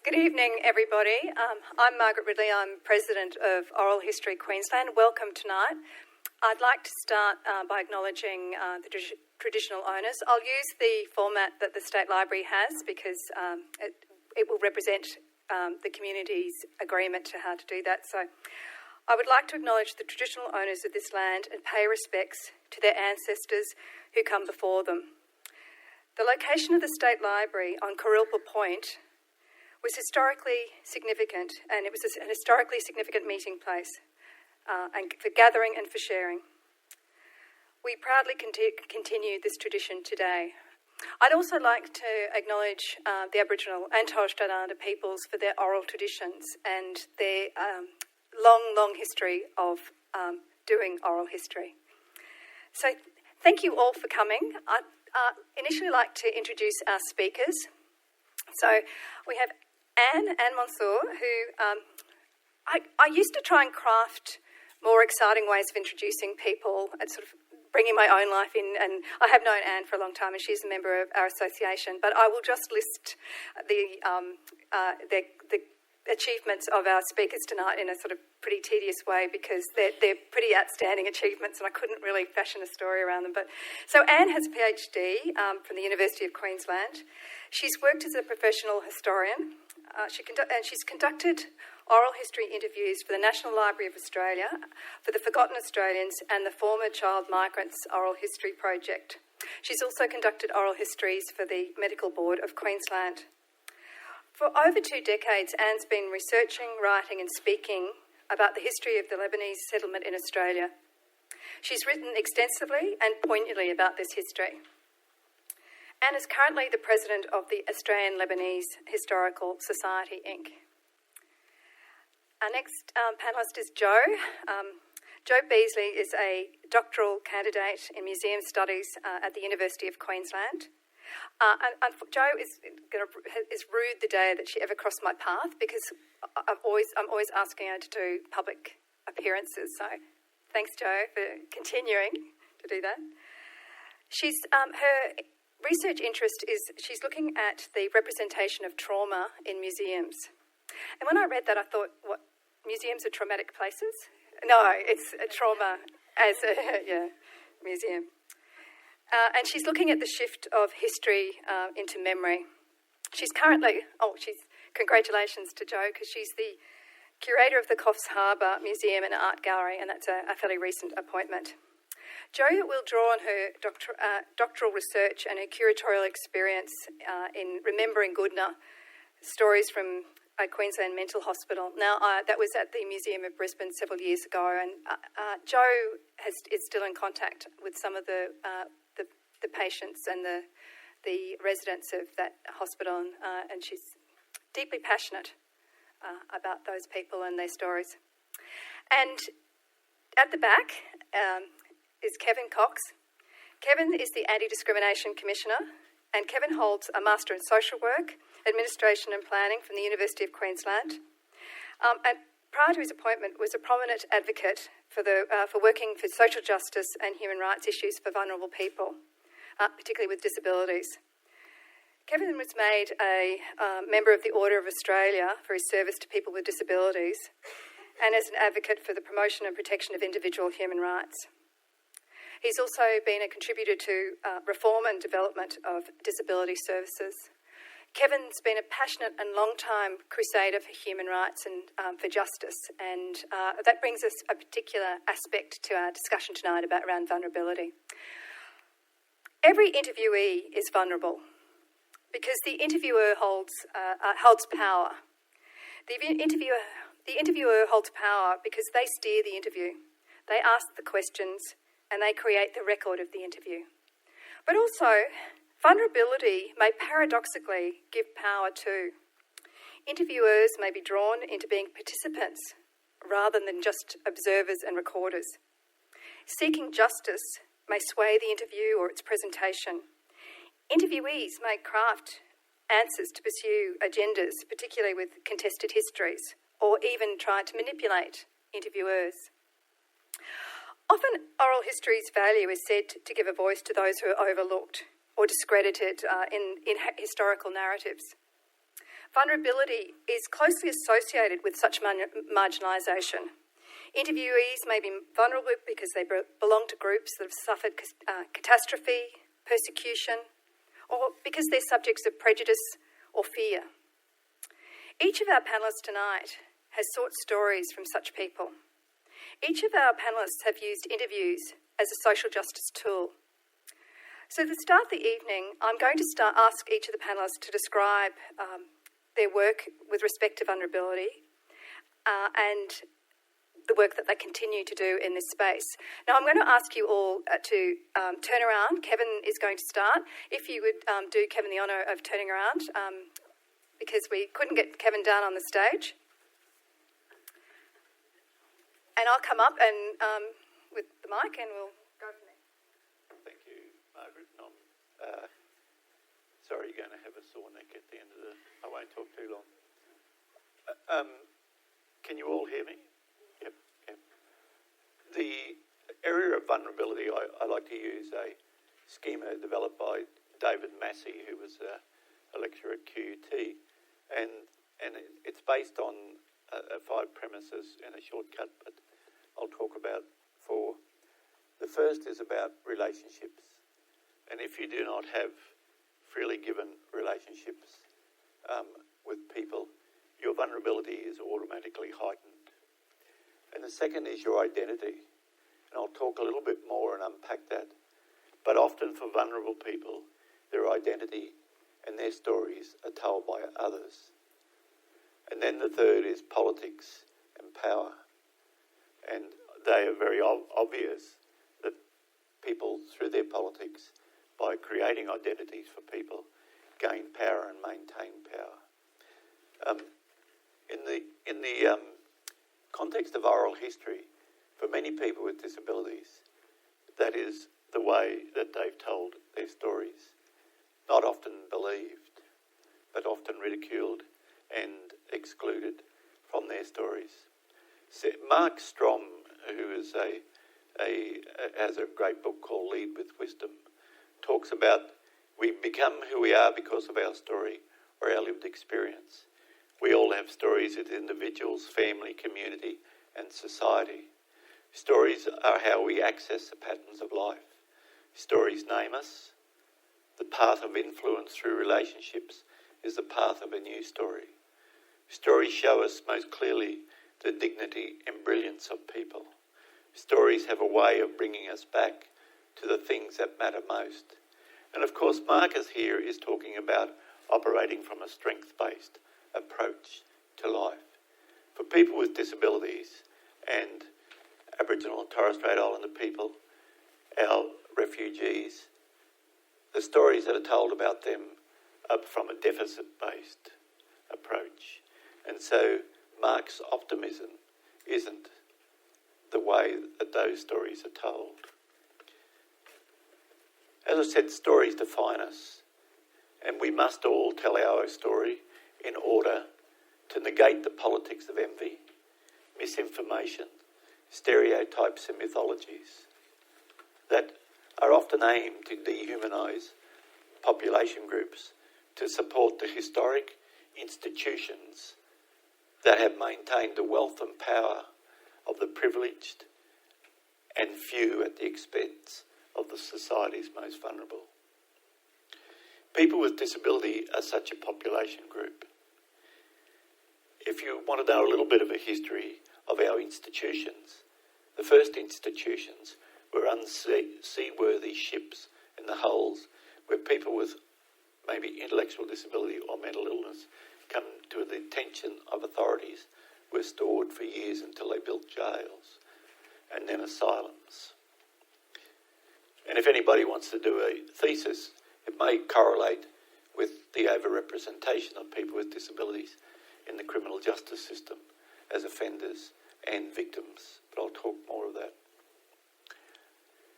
Good evening, everybody. I'm Margaret Ridley. I'm President of Oral History Queensland. Welcome tonight. I'd like to start by acknowledging the traditional owners. I'll use the format that the State Library has because it will represent the community's agreement to how to do that. So I would like to acknowledge the traditional owners of this land and pay respects to their ancestors who come before them. The location of the State Library on Corilpa Point was historically significant, and it was an historically significant meeting place and for gathering and for sharing. We proudly continue this tradition today. I'd also like to acknowledge the Aboriginal and Torres Strait Islander peoples for their oral traditions and their long history of doing oral history. So thank you all for coming. I'd initially like to introduce our speakers. So we have Anne Mansour, who I used to try and craft more exciting ways of introducing people and sort of bringing my own life in, and I have known Anne for a long time and she's a member of our association, but I will just list the achievements of our speakers tonight in a sort of pretty tedious way because they're pretty outstanding achievements and I couldn't really fashion a story around them. So Anne has a PhD from the University of Queensland. She's worked as a professional historian. She's conducted oral history interviews for the National Library of Australia, for the Forgotten Australians and the Former Child Migrants Oral History Project. She's also conducted oral histories for the Medical Board of Queensland. For over 2 decades, Anne's been researching, writing and speaking about the history of the Lebanese settlement in Australia. She's written extensively and poignantly about this history. Anne is currently the president of the Australian Lebanese Historical Society, Inc. Our next panellist is Jo. Jo Beasley is a doctoral candidate in museum studies at the University of Queensland. And Jo is rued the day that she ever crossed my path because I'm always asking her to do public appearances. So thanks, Jo, for continuing to do that. Her research interest is she's looking at the representation of trauma in museums. And when I read that, I thought, what, museums are traumatic places? No, it's a trauma as a museum. And she's looking at the shift of history into memory. Congratulations to Jo, because she's the curator of the Coffs Harbour Museum and Art Gallery, and that's a fairly recent appointment. Jo will draw on her doctoral research and her curatorial experience in Remembering Goodna, stories from a Queensland mental hospital. Now, that was at the Museum of Brisbane several years ago, and Jo is still in contact with some of the patients and the residents of that hospital, and she's deeply passionate about those people and their stories. And at the back is Kevin Cox. Kevin is the Anti-Discrimination Commissioner, and Kevin holds a Master in Social Work, Administration and Planning from the University of Queensland. And prior to his appointment, was a prominent advocate for working for social justice and human rights issues for vulnerable people, particularly with disabilities. Kevin was made a member of the Order of Australia for his service to people with disabilities and as an advocate for the promotion and protection of individual human rights. He's also been a contributor to reform and development of disability services. Kevin's been a passionate and long-time crusader for human rights and for justice, and that brings us a particular aspect to our discussion tonight around vulnerability. Every interviewee is vulnerable because the interviewer holds power. The interviewer holds power because they steer the interview. They ask the questions and they create the record of the interview. But also, vulnerability may paradoxically give power too. Interviewers may be drawn into being participants rather than just observers and recorders. Seeking justice may sway the interview or its presentation. Interviewees may craft answers to pursue agendas, particularly with contested histories, or even try to manipulate interviewers. Often oral history's value is said to give a voice to those who are overlooked or discredited in historical narratives. Vulnerability is closely associated with such marginalisation. Interviewees may be vulnerable because they belong to groups that have suffered catastrophe, persecution, or because they're subjects of prejudice or fear. Each of our panellists tonight has sought stories from such people. Each of our panellists have used interviews as a social justice tool. So to start the evening, I'm going to ask each of the panellists to describe their work with respect to vulnerability and the work that they continue to do in this space. Now, I'm going to ask you all to turn around. Kevin is going to start. If you would do Kevin the honour of turning around, because we couldn't get Kevin down on the stage. And I'll come up and with the mic and we'll go from there. Thank you, Margaret. I'm sorry you're going to have a sore neck at the end of the... I won't talk too long. Can you all hear me? Yep. The area of vulnerability, I like to use a schema developed by David Massey, who was a lecturer at QUT, and it's based on 5 premises in a shortcut, but I'll talk about 4. The first is about relationships, and if you do not have freely given relationships with people, your vulnerability is automatically heightened. And the second is your identity. And I'll talk a little bit more and unpack that. But often for vulnerable people, their identity and their stories are told by others. And then the third is politics and power. And they are very obvious that people, through their politics, by creating identities for people, gain power and maintain power. In the context of oral history, for many people with disabilities, that is the way that they've told their stories. Not often believed, but often ridiculed and excluded from their stories. So Mark Strom, who is has a great book called Lead with Wisdom, talks about we become who we are because of our story or our lived experience. We all have stories as individuals, family, community, and society. Stories are how we access the patterns of life. Stories name us. The path of influence through relationships is the path of a new story. Stories show us most clearly the dignity and brilliance of people. Stories have a way of bringing us back to the things that matter most. And of course, Marcus here is talking about operating from a strength-based approach to life. For people with disabilities and Aboriginal and Torres Strait Islander people, our refugees, the stories that are told about them are from a deficit-based approach. And so Mark's optimism isn't the way that those stories are told. As I said, stories define us, and we must all tell our story in order to negate the politics of envy, misinformation, stereotypes and mythologies that are often aimed to dehumanise population groups to support the historic institutions that have maintained the wealth and power of the privileged and few at the expense of the society's most vulnerable. People with disability are such a population group. If you want to know a little bit of a history of our institutions, the first institutions were unseaworthy ships in the hulls where people with maybe intellectual disability or mental illness come to the attention of authorities were stored for years until they built jails and then asylums. And if anybody wants to do a thesis, it may correlate with the overrepresentation of people with disabilities in the criminal justice system as offenders and victims. But I'll talk more of that.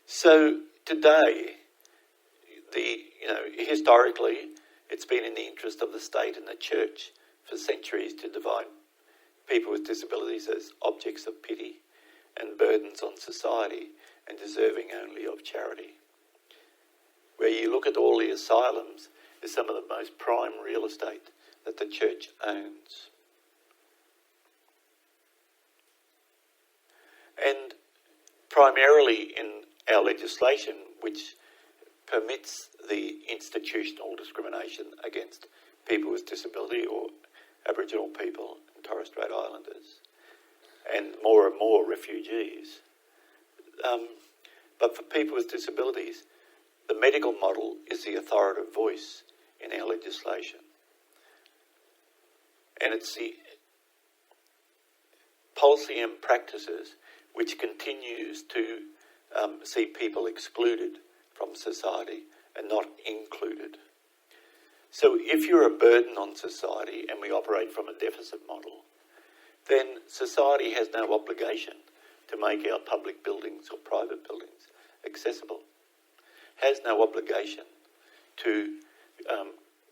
So today, historically, it's been in the interest of the state and the church for centuries to divide people with disabilities as objects of pity and burdens on society and deserving only of charity. Where you look at all the asylums, is some of the most prime real estate that the church owns. And primarily in our legislation, which permits the institutional discrimination against people with disability or Aboriginal people and Torres Strait Islanders, and more refugees. But for people with disabilities, the medical model is the authoritative voice in our legislation. And it's the policy and practices which continues to see people excluded from society and not included. So if you're a burden on society and we operate from a deficit model, then society has no obligation to make our public buildings or private buildings accessible, has no obligation to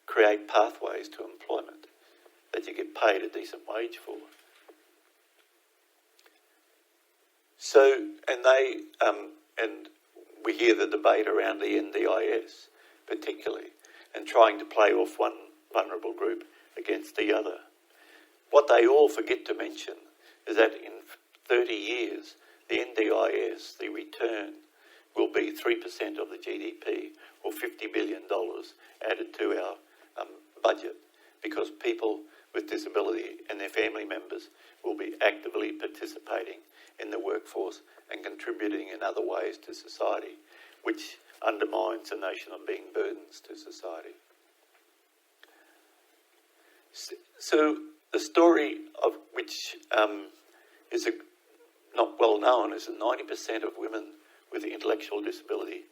create pathways to employment that you get paid a decent wage for. So, and we hear the debate around the NDIS particularly, and trying to play off one vulnerable group against the other. What they all forget to mention is that in 30 years, the NDIS, the return, will be 3% of the GDP, or $50 billion added to our budget, because people with disability and their family members will be actively participating in the workforce and contributing in other ways to society, which undermines the notion of being burdens to society. So the story of which is not well known is that 90% of women with intellectual disability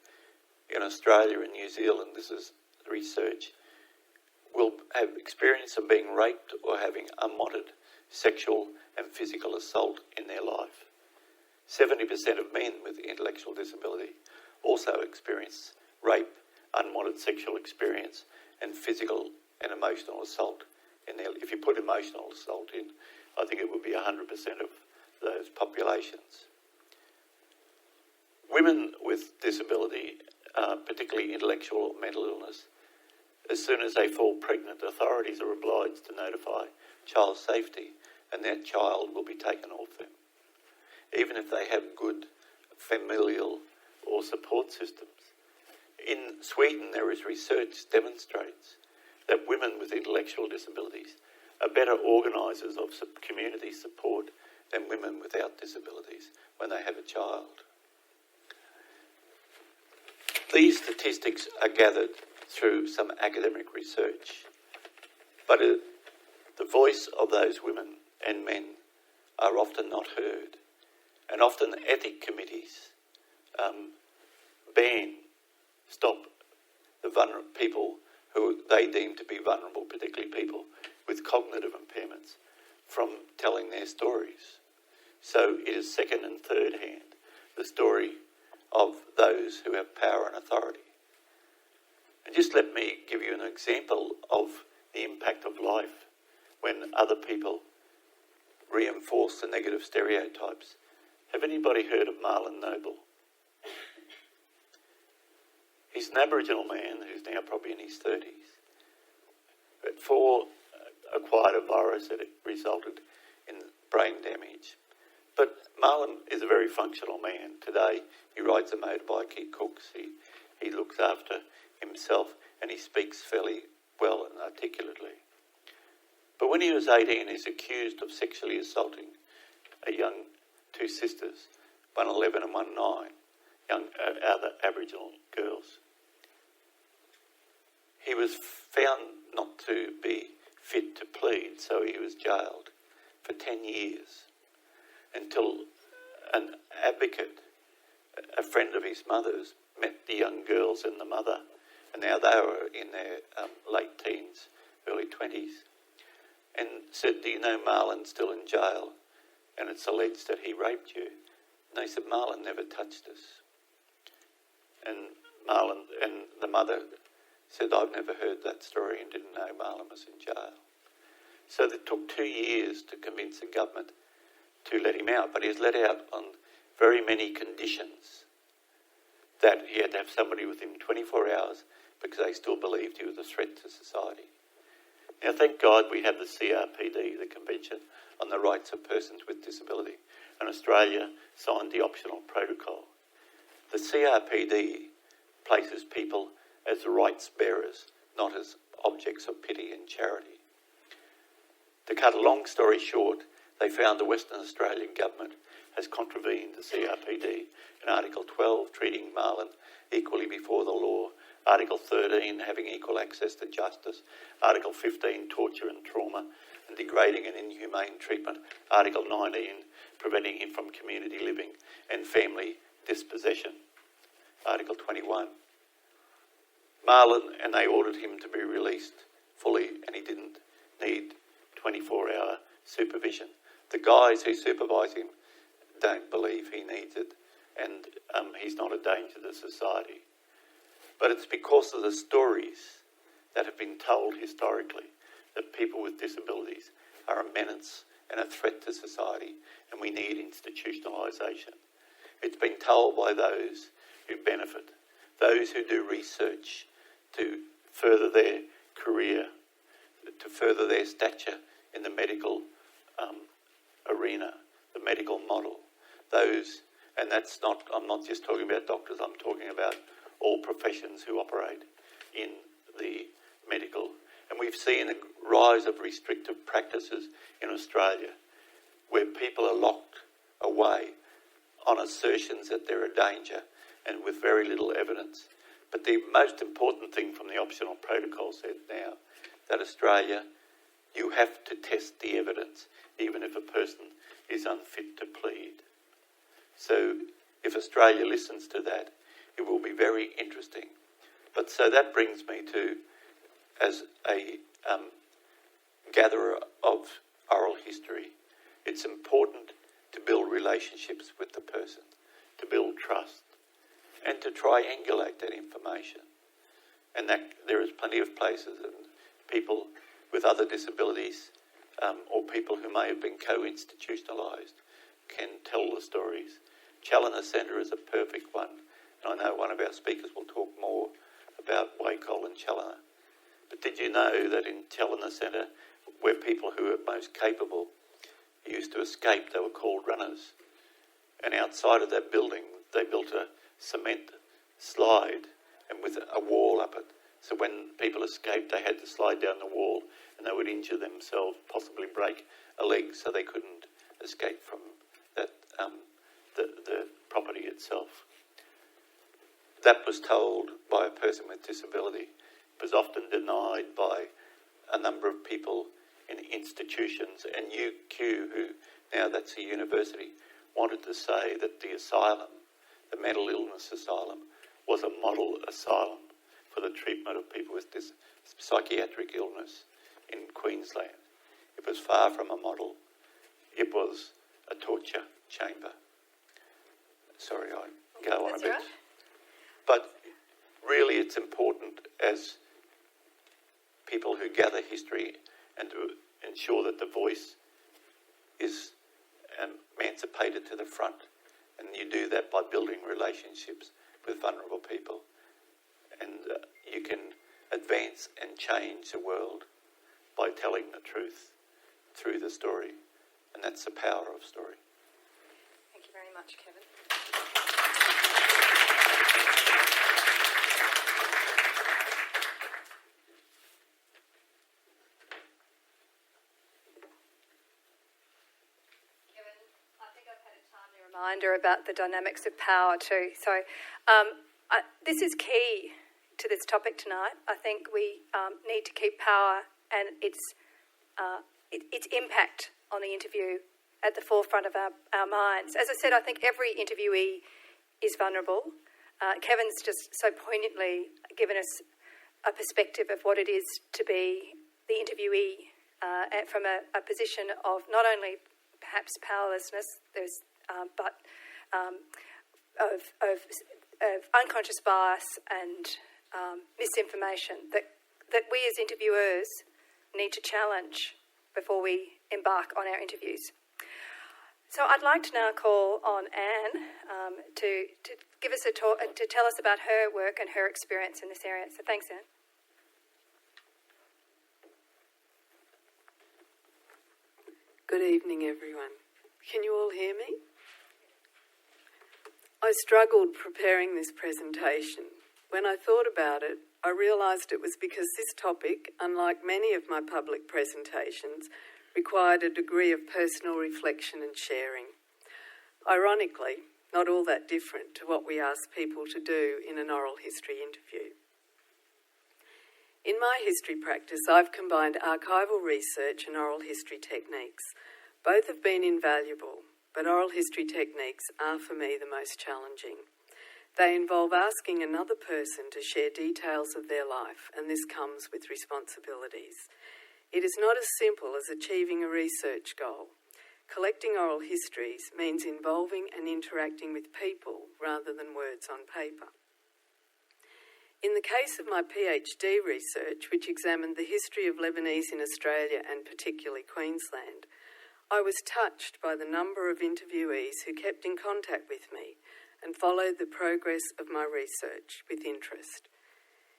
in Australia and New Zealand, this is research, will have experience of being raped or having unwanted sexual and physical assault in their life. 70% of men with intellectual disability also experience rape, unwanted sexual experience, and physical and emotional assault in their. If you put emotional assault in, I think it would be 100% of those populations. Women with disability, particularly intellectual or mental illness, as soon as they fall pregnant, authorities are obliged to notify child safety, and that child will be taken off them, even if they have good familial or support systems. In Sweden, there is research demonstrates that women with intellectual disabilities are better organisers of community support than women without disabilities when they have a child. These statistics are gathered through some academic research, but the voice of those women and men are often not heard, and often ethic committees stop the vulnerable people who they deem to be vulnerable, particularly people with cognitive impairments, from telling their stories. So it is second and third hand, the story of those who have power and authority. And just let me give you an example of the impact of life when other people reinforce the negative stereotypes. Have anybody heard of Marlon Noble? He's an Aboriginal man who's now probably in his 30s. But acquired a virus that resulted in brain damage. But Marlon is a very functional man. Today he rides a motorbike, he cooks, he looks after himself, and he speaks fairly well and articulately. But when he was 18, he's accused of sexually assaulting two sisters, one 11 and one 9, young other Aboriginal girls. He was found not to be fit to plead, so he was jailed for 10 years until an advocate, a friend of his mother's, met the young girls and the mother, and now they were in their late teens, early 20s, and said, "Do you know Marlon's still in jail? And it's alleged that he raped you." And they said, "Marlon never touched us." And Marlon and the mother said, "I've never heard that story and didn't know Marlon was in jail." So it took 2 years to convince the government to let him out, but he was let out on very many conditions. That he had to have somebody with him 24 hours because they still believed he was a threat to society. Now, thank God we have the CRPD, the Convention on the Rights of Persons with Disability, and Australia signed the optional protocol. The CRPD places people as the rights bearers, not as objects of pity and charity. To cut a long story short, they found the Western Australian government has contravened the CRPD in Article 12, treating Marlon equally before the law, Article 13, having equal access to justice, Article 15, torture and trauma, and degrading and inhumane treatment, Article 19, preventing him from community living and family dispossession, Article 21. Marlon, and they ordered him to be released fully, and he didn't need 24-hour supervision. The guys who supervise him don't believe he needs it, and he's not a danger to society. But it's because of the stories that have been told historically that people with disabilities are a menace and a threat to society, and we need institutionalisation. It's been told by those who benefit, those who do research to further their career, to further their stature in the medical arena, the medical model. Those, and that's not, I'm not just talking about doctors, I'm talking about all professions who operate in the medical. And we've seen a rise of restrictive practices in Australia where people are locked away on assertions that they're a danger and with very little evidence. But the most important thing from the optional protocol said now that Australia, you have to test the evidence even if a person is unfit to plead. So if Australia listens to that, it will be very interesting. But so that brings me to, as a gatherer of oral history, it's important to build relationships with the person, to build trust, and to triangulate that information. And that there is plenty of places and people with other disabilities or people who may have been co-institutionalised can tell the stories. Challoner Centre is a perfect one. And I know one of our speakers will talk more about Wacol and Challoner. But did you know that in Challoner Centre, where people who are most capable used to escape, they were called runners. And outside of that building, they built a cement slide and with a wall up it. So when people escaped, they had to slide down the wall and they would injure themselves, possibly break a leg, so they couldn't escape from that the property itself. That was told by a person with disability. It was often denied by a number of people in institutions, and UQ, who now that's a university, wanted to say that the asylum, the mental illness asylum, was a model asylum for the treatment of people with this psychiatric illness in Queensland. It was far from a model. It was a torture chamber. Sorry, I go on a bit. Right. But really it's important as people who gather history and to ensure that the voice is emancipated to the front. And you do that by building relationships with vulnerable people. And you can advance and change the world by telling the truth through the story. And that's the power of story. Thank you very much, Kevin. Reminder about the dynamics of power too. So this is key to this topic tonight. I think we need to keep power and its impact on the interview at the forefront of our minds. As I said, I think every interviewee is vulnerable. Kevin's just so poignantly given us a perspective of what it is to be the interviewee from a position of not only perhaps powerlessness, but of unconscious bias and misinformation that we as interviewers need to challenge before we embark on our interviews. So I'd like to now call on Anne to give us a talk, to tell us about her work and her experience in this area. So thanks, Anne. Good evening, everyone. Can you all hear me? I struggled preparing this presentation. When I thought about it, I realised it was because this topic, unlike many of my public presentations, required a degree of personal reflection and sharing. Ironically, not all that different to what we ask people to do in an oral history interview. In my history practice, I've combined archival research and oral history techniques. Both have been invaluable, but oral history techniques are for me the most challenging. They involve asking another person to share details of their life, and this comes with responsibilities. It is not as simple as achieving a research goal. Collecting oral histories means involving and interacting with people rather than words on paper. In the case of my PhD research, which examined the history of Lebanese in Australia and particularly Queensland, I was touched by the number of interviewees who kept in contact with me and followed the progress of my research with interest.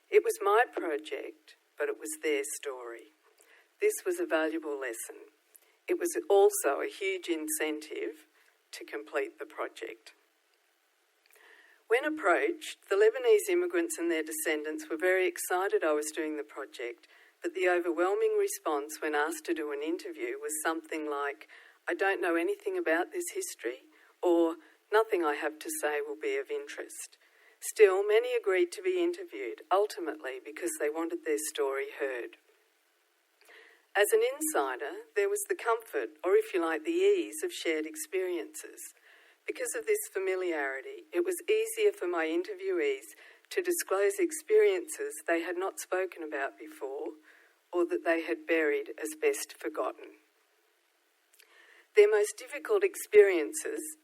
It was my project, but it was their story. This was a valuable lesson. It was also a huge incentive to complete the project. When approached, the Lebanese immigrants and their descendants were very excited I was doing the project, but the overwhelming response when asked to do an interview was something like, "I don't know anything about this history," or "Nothing I have to say will be of interest." Still, many agreed to be interviewed, ultimately because they wanted their story heard. As an insider, there was the comfort, or if you like, the ease of shared experiences. Because of this familiarity, it was easier for my interviewees to disclose experiences they had not spoken about before or that they had buried as best forgotten. Their most difficult experiences,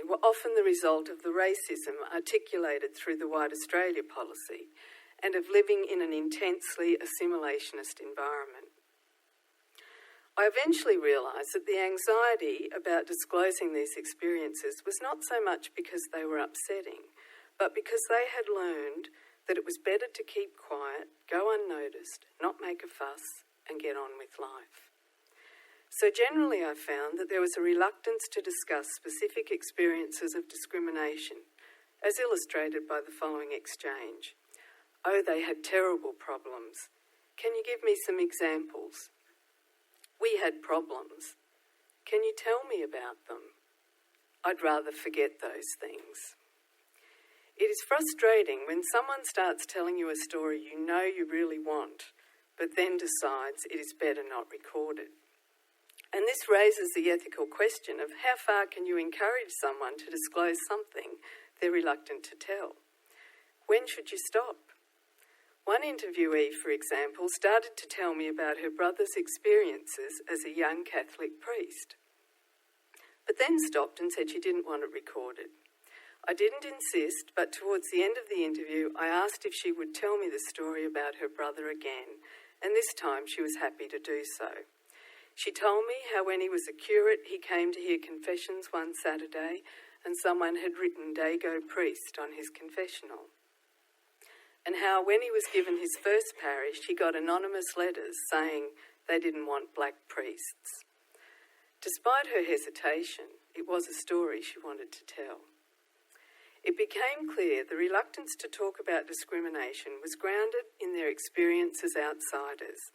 were often the result of the racism articulated through the White Australia policy and of living in an intensely assimilationist environment. I eventually realised that the anxiety about disclosing these experiences was not so much because they were upsetting, but because they had learned that it was better to keep quiet, go unnoticed, not make a fuss, and get on with life. So generally I found that there was a reluctance to discuss specific experiences of discrimination, as illustrated by the following exchange. "Oh, they had terrible problems. Can you give me some examples?" "We had problems. Can you tell me about them?" "I'd rather forget those things." It is frustrating when someone starts telling you a story you know you really want, but then decides it is better not recorded. And this raises the ethical question of how far can you encourage someone to disclose something they're reluctant to tell? When should you stop? One interviewee, for example, started to tell me about her brother's experiences as a young Catholic priest, but then stopped and said she didn't want it recorded. I didn't insist, but towards the end of the interview, I asked if she would tell me the story about her brother again, and this time she was happy to do so. She told me how when he was a curate, he came to hear confessions one Saturday, and someone had written Dago Priest on his confessional. And how when he was given his first parish, he got anonymous letters saying they didn't want black priests. Despite her hesitation, it was a story she wanted to tell. It became clear the reluctance to talk about discrimination was grounded in their experience as outsiders.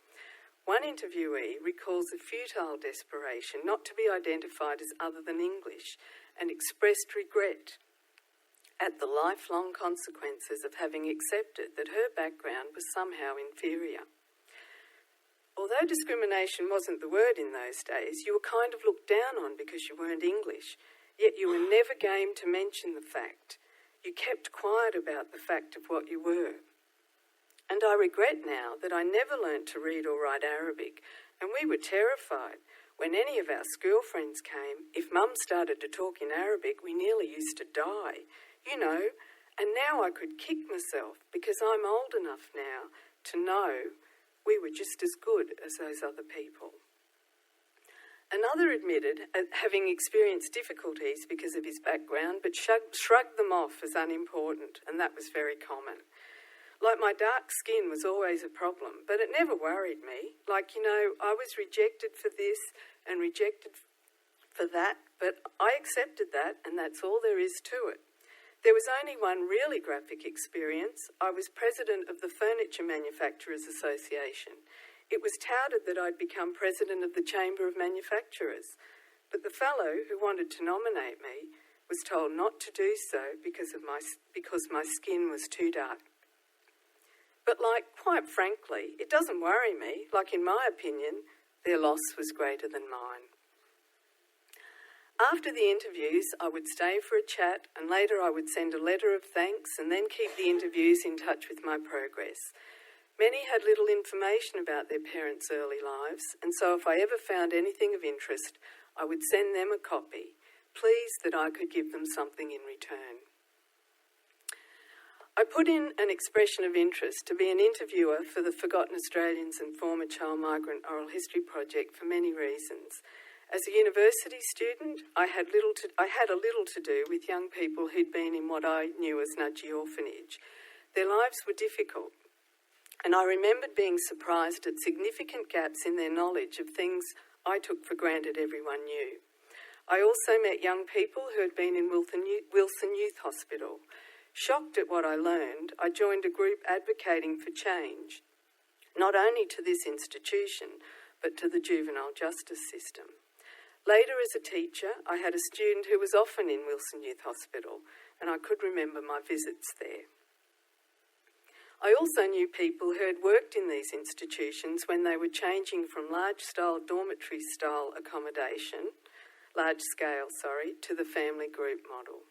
One interviewee recalls a futile desperation not to be identified as other than English and expressed regret at the lifelong consequences of having accepted that her background was somehow inferior. Although discrimination wasn't the word in those days, you were kind of looked down on because you weren't English, yet you were never game to mention the fact. You kept quiet about the fact of what you were. And I regret now that I never learnt to read or write Arabic, and we were terrified. When any of our school friends came, if Mum started to talk in Arabic, we nearly used to die. You know, and now I could kick myself because I'm old enough now to know we were just as good as those other people. Another admitted having experienced difficulties because of his background, but shrugged them off as unimportant, and that was very common. Like, my dark skin was always a problem, but it never worried me. Like, I was rejected for this, and rejected for that, but I accepted that, and that's all there is to it. There was only one really graphic experience. I was president of the Furniture Manufacturers Association. It was touted that I'd become president of the Chamber of Manufacturers, but the fellow who wanted to nominate me was told not to do so because my skin was too dark. But quite frankly, it doesn't worry me. In my opinion, their loss was greater than mine. After the interviews, I would stay for a chat, and later I would send a letter of thanks and then keep the interviews in touch with my progress. Many had little information about their parents' early lives, and so if I ever found anything of interest, I would send them a copy, pleased that I could give them something in return. I put in an expression of interest to be an interviewer for the Forgotten Australians and Former Child Migrant Oral History Project for many reasons. As a university student, I had a little to do with young people who'd been in what I knew as Nudgee Orphanage. Their lives were difficult, and I remembered being surprised at significant gaps in their knowledge of things I took for granted everyone knew. I also met young people who had been in Wilson Youth Hospital. Shocked at what I learned, I joined a group advocating for change, not only to this institution, but to the juvenile justice system. Later, as a teacher, I had a student who was often in Wilson Youth Hospital, and I could remember my visits there. I also knew people who had worked in these institutions when they were changing from large-scale dormitory-style accommodation, to the family group model.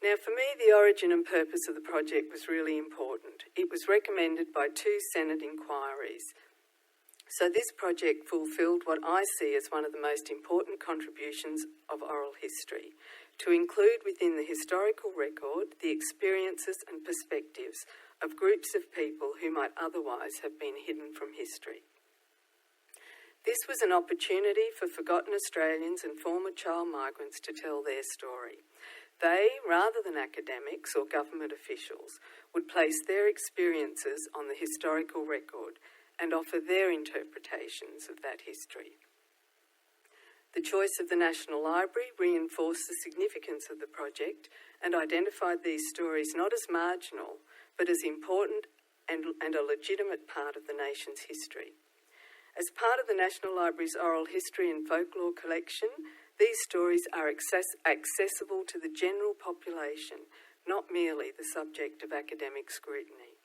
Now, for me, the origin and purpose of the project was really important. It was recommended by 2 Senate inquiries. So this project fulfilled what I see as one of the most important contributions of oral history, to include within the historical record the experiences and perspectives of groups of people who might otherwise have been hidden from history. This was an opportunity for forgotten Australians and former child migrants to tell their story. They, rather than academics or government officials, would place their experiences on the historical record and offer their interpretations of that history. The choice of the National Library reinforced the significance of the project and identified these stories not as marginal, but as important and a legitimate part of the nation's history. As part of the National Library's oral history and folklore collection, these stories are accessible to the general population, not merely the subject of academic scrutiny.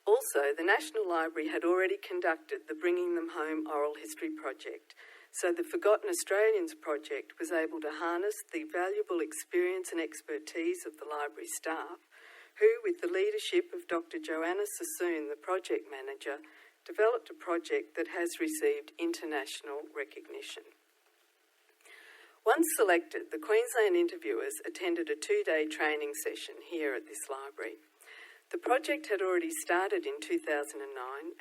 Also, the National Library had already conducted the Bringing Them Home Oral History Project, so the Forgotten Australians project was able to harness the valuable experience and expertise of the library staff, who, with the leadership of Dr. Joanna Sassoon, the project manager, developed a project that has received international recognition. Once selected, the Queensland interviewers attended a 2-day training session here at this library. The project had already started in 2009,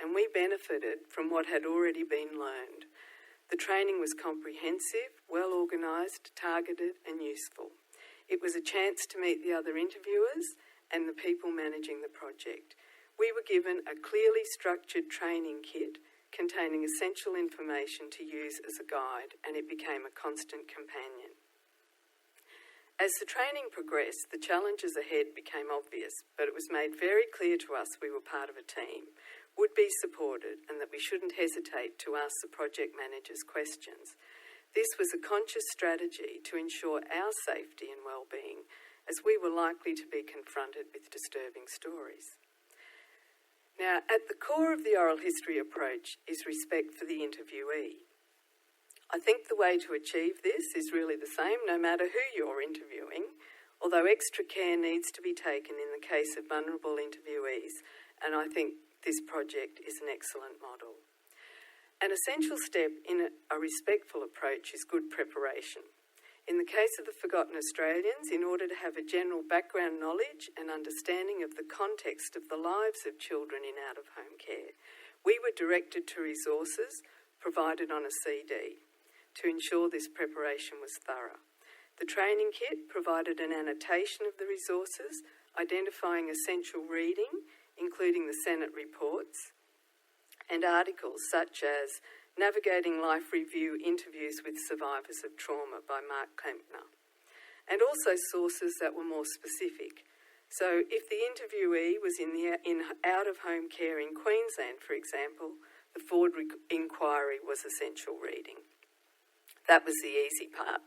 and we benefited from what had already been learned. The training was comprehensive, well organised, targeted and useful. It was a chance to meet the other interviewers and the people managing the project. We were given a clearly structured training kit containing essential information to use as a guide, and it became a constant companion. As the training progressed, the challenges ahead became obvious, but it was made very clear to us we were part of a team, would be supported, and that we shouldn't hesitate to ask the project managers questions. This was a conscious strategy to ensure our safety and well-being, as we were likely to be confronted with disturbing stories. Now, at the core of the oral history approach is respect for the interviewee. I think the way to achieve this is really the same no matter who you're interviewing, although extra care needs to be taken in the case of vulnerable interviewees, and I think this project is an excellent model. An essential step in a respectful approach is good preparation. In the case of the Forgotten Australians, in order to have a general background knowledge and understanding of the context of the lives of children in out-of-home care, we were directed to resources provided on a CD to ensure this preparation was thorough. The training kit provided an annotation of the resources, identifying essential reading, including the Senate reports, and articles such as Navigating Life Review Interviews with Survivors of Trauma by Mark Kempner, and also sources that were more specific. So if the interviewee was in out-of-home care in Queensland, for example, the Ford inquiry was essential reading. That was the easy part.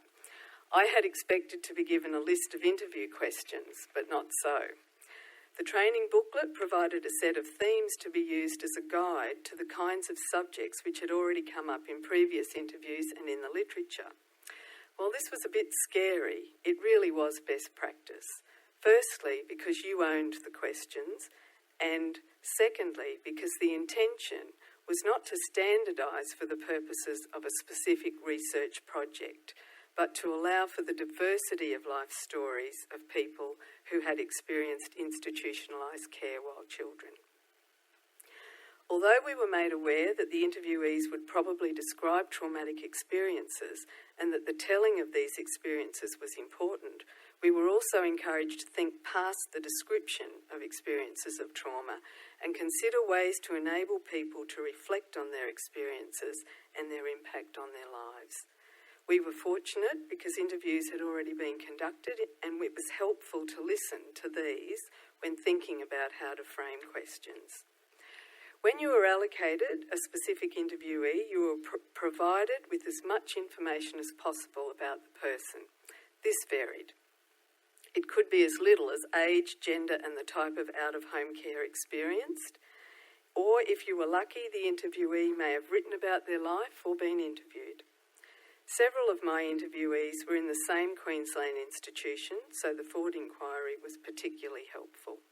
I had expected to be given a list of interview questions, but not so. The training booklet provided a set of themes to be used as a guide to the kinds of subjects which had already come up in previous interviews and in the literature. While this was a bit scary, it really was best practice. Firstly, because you owned the questions, and secondly, because the intention was not to standardise for the purposes of a specific research project, but to allow for the diversity of life stories of people who had experienced institutionalised care while children. Although we were made aware that the interviewees would probably describe traumatic experiences and that the telling of these experiences was important, we were also encouraged to think past the description of experiences of trauma and consider ways to enable people to reflect on their experiences and their impact on their lives. We were fortunate because interviews had already been conducted, and it was helpful to listen to these when thinking about how to frame questions. When you were allocated a specific interviewee, you were provided with as much information as possible about the person. This varied. It could be as little as age, gender, and the type of out-of-home care experienced, or if you were lucky, the interviewee may have written about their life or been interviewed. Several of my interviewees were in the same Queensland institution, so the Ford inquiry was particularly helpful.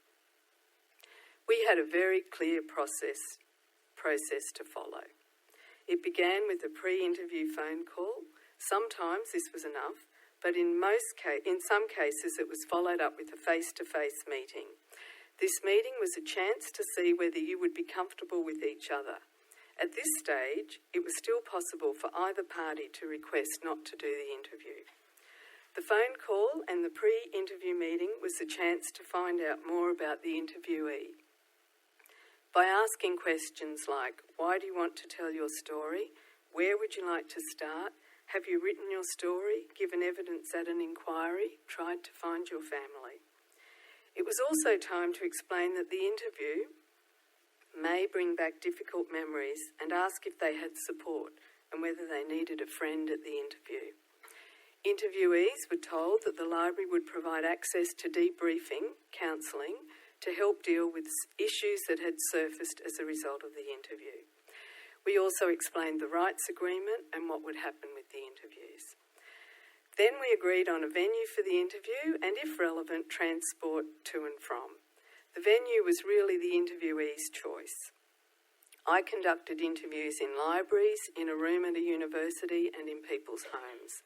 We had a very clear process to follow. It began with a pre-interview phone call. Sometimes this was enough, but in some cases it was followed up with a face-to-face meeting. This meeting was a chance to see whether you would be comfortable with each other. At this stage, it was still possible for either party to request not to do the interview. The phone call and the pre-interview meeting was a chance to find out more about the interviewee. By asking questions like, why do you want to tell your story? Where would you like to start? Have you written your story, given evidence at an inquiry, tried to find your family? It was also time to explain that the interview may bring back difficult memories and ask if they had support and whether they needed a friend at the interview. Interviewees were told that the library would provide access to debriefing, counselling, to help deal with issues that had surfaced as a result of the interview. We also explained the rights agreement and what would happen with the interviews. Then we agreed on a venue for the interview and, if relevant, transport to and from. The venue was really the interviewee's choice. I conducted interviews in libraries, in a room at a university, and in people's homes.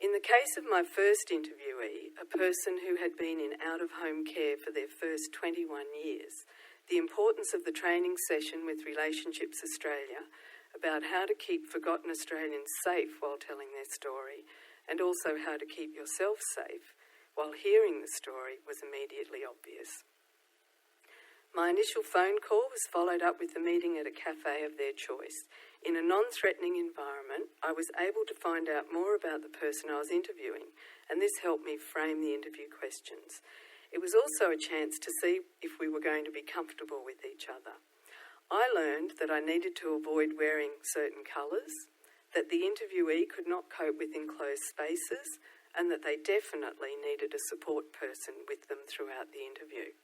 In the case of my first interviewee, a person who had been in out-of-home care for their first 21 years, the importance of the training session with Relationships Australia about how to keep forgotten Australians safe while telling their story, and also how to keep yourself safe while hearing the story was immediately obvious. My initial phone call was followed up with a meeting at a cafe of their choice. In a non-threatening environment, I was able to find out more about the person I was interviewing, and this helped me frame the interview questions. It was also a chance to see if we were going to be comfortable with each other. I learned that I needed to avoid wearing certain colours, that the interviewee could not cope with enclosed spaces, and that they definitely needed a support person with them throughout the interview.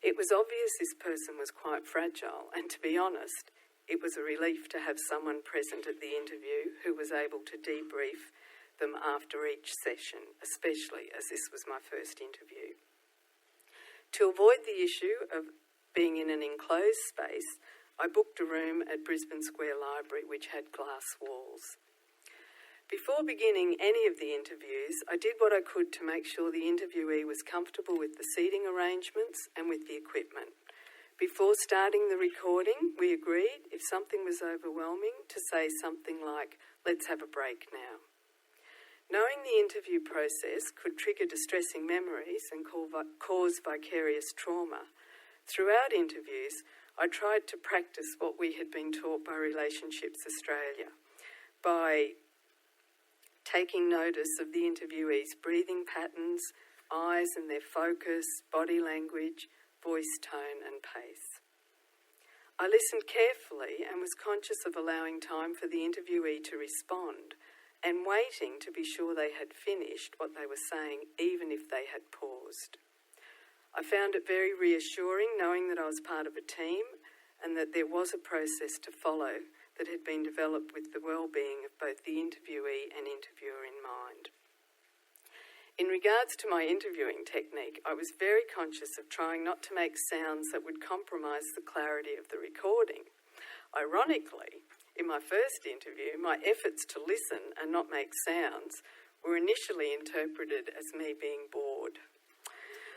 It was obvious this person was quite fragile, and to be honest, it was a relief to have someone present at the interview who was able to debrief them after each session, especially as this was my first interview. To avoid the issue of being in an enclosed space, I booked a room at Brisbane Square Library which had glass walls. Before beginning any of the interviews, I did what I could to make sure the interviewee was comfortable with the seating arrangements and with the equipment. Before starting the recording, we agreed, if something was overwhelming, to say something like, "Let's have a break now." Knowing the interview process could trigger distressing memories and cause vicarious trauma, throughout interviews, I tried to practice what we had been taught by Relationships Australia by taking notice of the interviewees' breathing patterns, eyes and their focus, body language, voice tone and pace. I listened carefully and was conscious of allowing time for the interviewee to respond and waiting to be sure they had finished what they were saying, even if they had paused. I found it very reassuring knowing that I was part of a team and that there was a process to follow that had been developed with the well-being of both the interviewee and interviewer in mind. In regards to my interviewing technique, I was very conscious of trying not to make sounds that would compromise the clarity of the recording. Ironically, in my first interview, my efforts to listen and not make sounds were initially interpreted as me being bored.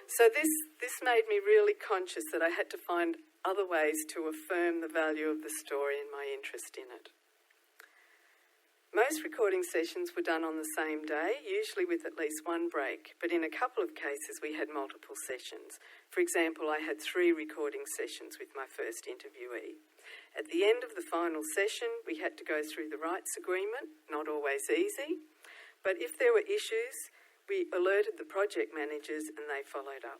So this made me really conscious that I had to find other ways to affirm the value of the story and my interest in it. Most recording sessions were done on the same day, usually with at least one break, but in a couple of cases we had multiple sessions. For example, I had 3 recording sessions with my first interviewee. At the end of the final session, we had to go through the rights agreement, not always easy, but if there were issues, we alerted the project managers and they followed up.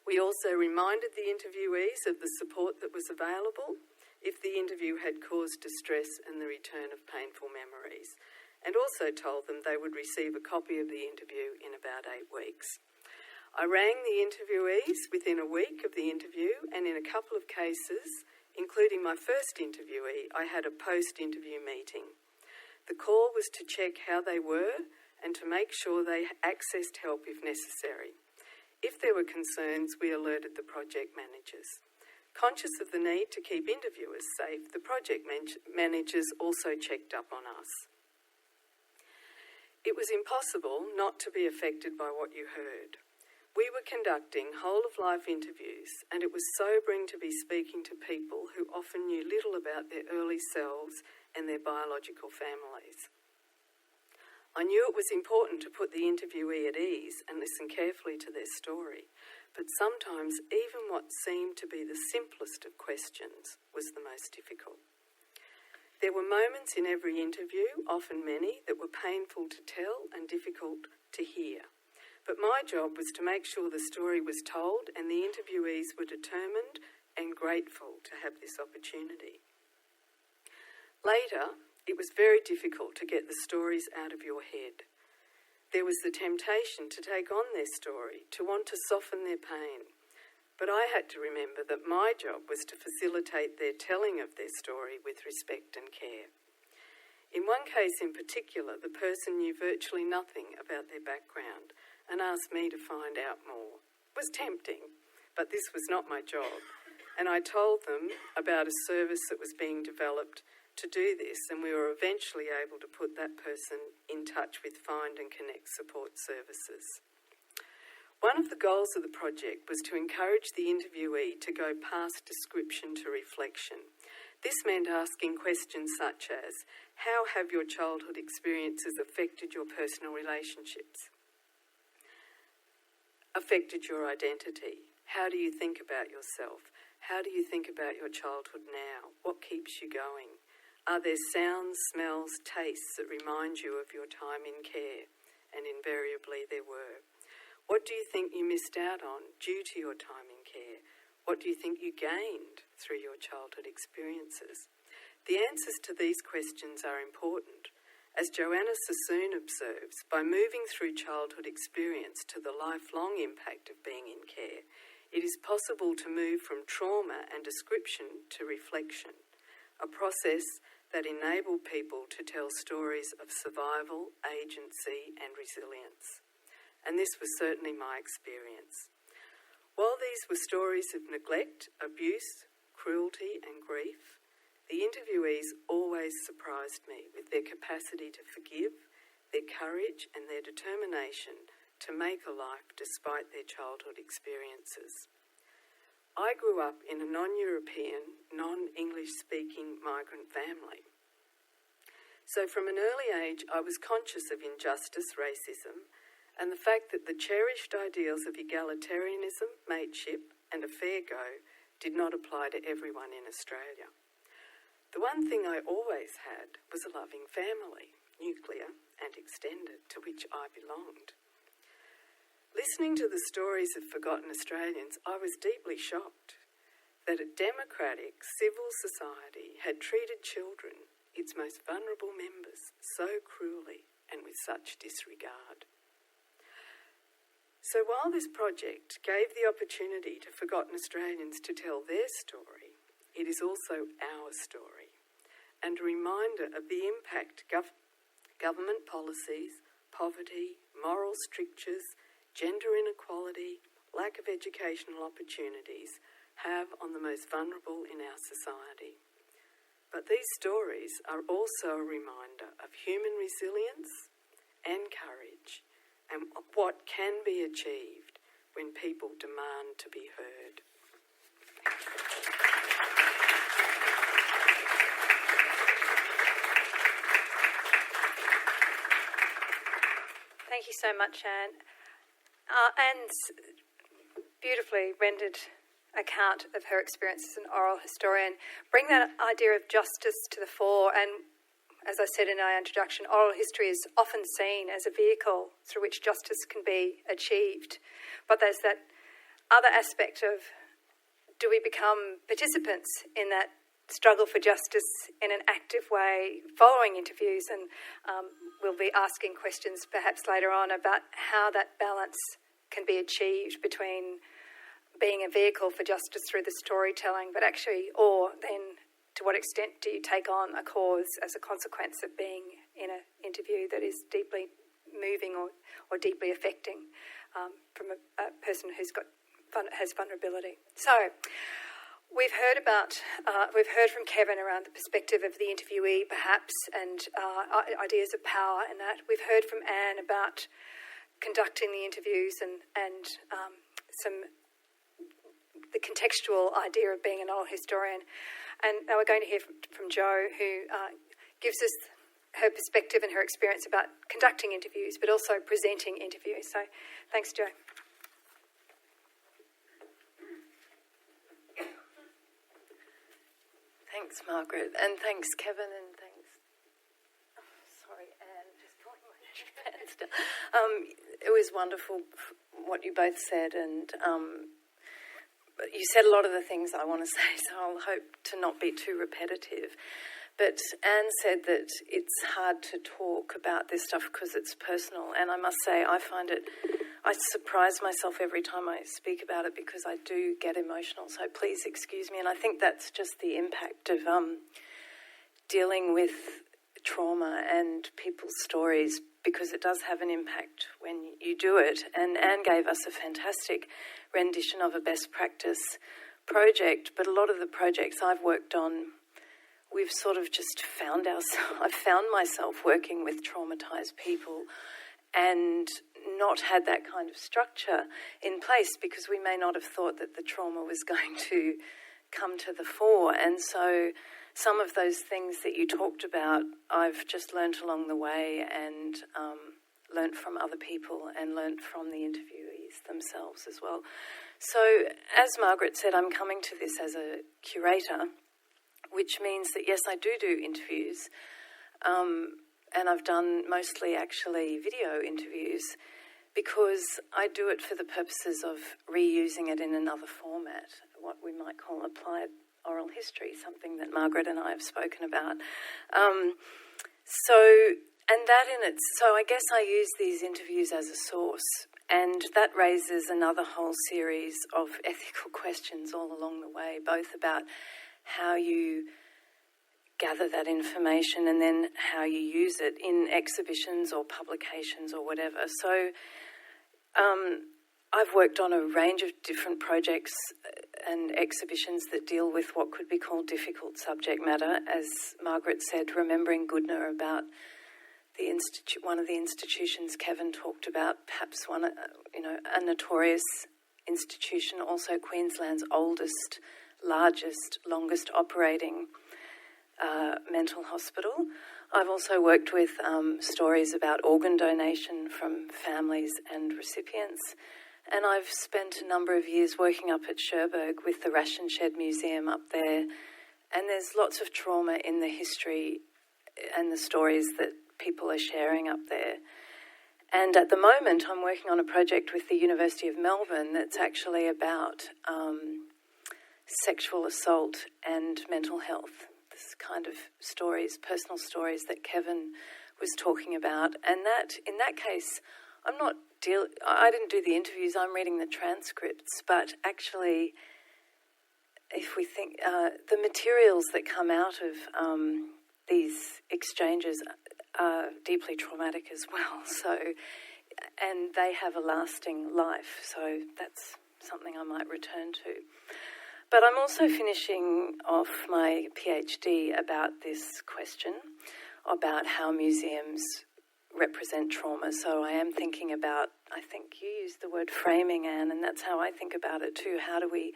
We also reminded the interviewees of the support that was available if the interview had caused distress and the return of painful memories, and also told them they would receive a copy of the interview in about 8 weeks. I rang the interviewees within a week of the interview, and in a couple of cases, including my first interviewee, I had a post-interview meeting. The call was to check how they were and to make sure they accessed help if necessary. If there were concerns, we alerted the project managers. Conscious of the need to keep interviewers safe, the project managers also checked up on us. It was impossible not to be affected by what you heard. We were conducting whole-of-life interviews, and it was sobering to be speaking to people who often knew little about their early selves and their biological families. I knew it was important to put the interviewee at ease and listen carefully to their story, but sometimes even what seemed to be the simplest of questions was the most difficult. There were moments in every interview, often many, that were painful to tell and difficult to hear. But my job was to make sure the story was told and the interviewees were determined and grateful to have this opportunity. Later, it was very difficult to get the stories out of your head. There was the temptation to take on their story, to want to soften their pain. But I had to remember that my job was to facilitate their telling of their story with respect and care. In one case in particular, the person knew virtually nothing about their background and asked me to find out more. It was tempting, but this was not my job. And I told them about a service that was being developed to do this, and we were eventually able to put that person in touch with Find and Connect support services. One of the goals of the project was to encourage the interviewee to go past description to reflection. This meant asking questions such as, how have your childhood experiences affected your personal relationships? Affected your identity? How do you think about yourself? How do you think about your childhood now? What keeps you going? Are there sounds, smells, tastes that remind you of your time in care? And invariably there were. What do you think you missed out on due to your time in care? What do you think you gained through your childhood experiences? The answers to these questions are important. As Joanna Sassoon observes, by moving through childhood experience to the lifelong impact of being in care, it is possible to move from trauma and description to reflection, a process that enabled people to tell stories of survival, agency and resilience. And this was certainly my experience. While these were stories of neglect, abuse, cruelty and grief, the interviewees always surprised me with their capacity to forgive, their courage and their determination to make a life despite their childhood experiences. I grew up in a non-European, non-English speaking migrant family. So from an early age I was conscious of injustice, racism, and the fact that the cherished ideals of egalitarianism, mateship and a fair go did not apply to everyone in Australia. The one thing I always had was a loving family, nuclear and extended, to which I belonged. Listening to the stories of forgotten Australians, I was deeply shocked that a democratic civil society had treated children, its most vulnerable members, so cruelly and with such disregard. So while this project gave the opportunity to forgotten Australians to tell their story, it is also our story, and a reminder of the impact government policies, poverty, moral strictures, gender inequality, lack of educational opportunities have on the most vulnerable in our society. But these stories are also a reminder of human resilience and courage and what can be achieved when people demand to be heard. Thank you so much, Anne. Anne's beautifully rendered account of her experience as an oral historian bring that idea of justice to the fore, and as I said in our introduction, oral history is often seen as a vehicle through which justice can be achieved. But there's that other aspect of, do we become participants in that struggle for justice in an active way following interviews? And we'll be asking questions perhaps later on about how that balance can be achieved between being a vehicle for justice through the storytelling, but actually, or then to what extent do you take on a cause as a consequence of being in an interview that is deeply moving or deeply affecting from a person who's has vulnerability. So we've heard from Kevin around the perspective of the interviewee, perhaps, and ideas of power and that. We've heard from Anne about conducting the interviews and the contextual idea of being an oral historian. And now we're going to hear from Jo, who gives us her perspective and her experience about conducting interviews, but also presenting interviews. So thanks, Jo. Thanks, Margaret, and thanks, Kevin, and thanks. Sorry, Anne, just pulling my pants down. It was wonderful what you both said, and you said a lot of the things I want to say, so I'll hope to not be too repetitive. But Anne said that it's hard to talk about this stuff because it's personal, and I must say I surprise myself every time I speak about it because I do get emotional, so please excuse me. And I think that's just the impact of dealing with trauma and people's stories, because it does have an impact when you do it. And Anne gave us a fantastic rendition of a best practice project, but a lot of the projects I've worked on, we've sort of just I've found myself working with traumatised people and not had that kind of structure in place because we may not have thought that the trauma was going to come to the fore. And so some of those things that you talked about, I've just learnt along the way and learnt from other people and learnt from the interviewees themselves as well. So as Margaret said, I'm coming to this as a curator, which means that, yes, I do interviews, and I've done mostly actually video interviews because I do it for the purposes of reusing it in another format, what we might call applied oral history, something that Margaret and I have spoken about. So I guess I use these interviews as a source, and that raises another whole series of ethical questions all along the way, both about how you gather that information and then how you use it in exhibitions or publications or whatever. So I've worked on a range of different projects and exhibitions that deal with what could be called difficult subject matter. As Margaret said, remembering Goodna about one of the institutions Kevin talked about, perhaps a notorious institution, also Queensland's oldest, largest, longest operating mental hospital. I've also worked with stories about organ donation from families and recipients, And I've spent a number of years working up at Cherbourg with the Ration Shed Museum up there, and there's lots of trauma in the history and the stories that people are sharing up there. And at the moment, I'm working on a project with the University of Melbourne that's actually about sexual assault and mental health. This kind of stories, personal stories that Kevin was talking about. And that, in that case, I didn't do the interviews, I'm reading the transcripts, but actually, if we think, the materials that come out of these exchanges are deeply traumatic as well. So, and they have a lasting life. So that's something I might return to. But I'm also finishing off my PhD about this question, about how museums represent trauma. So I am thinking about, I think you used the word framing, Anne, and that's how I think about it too. How do we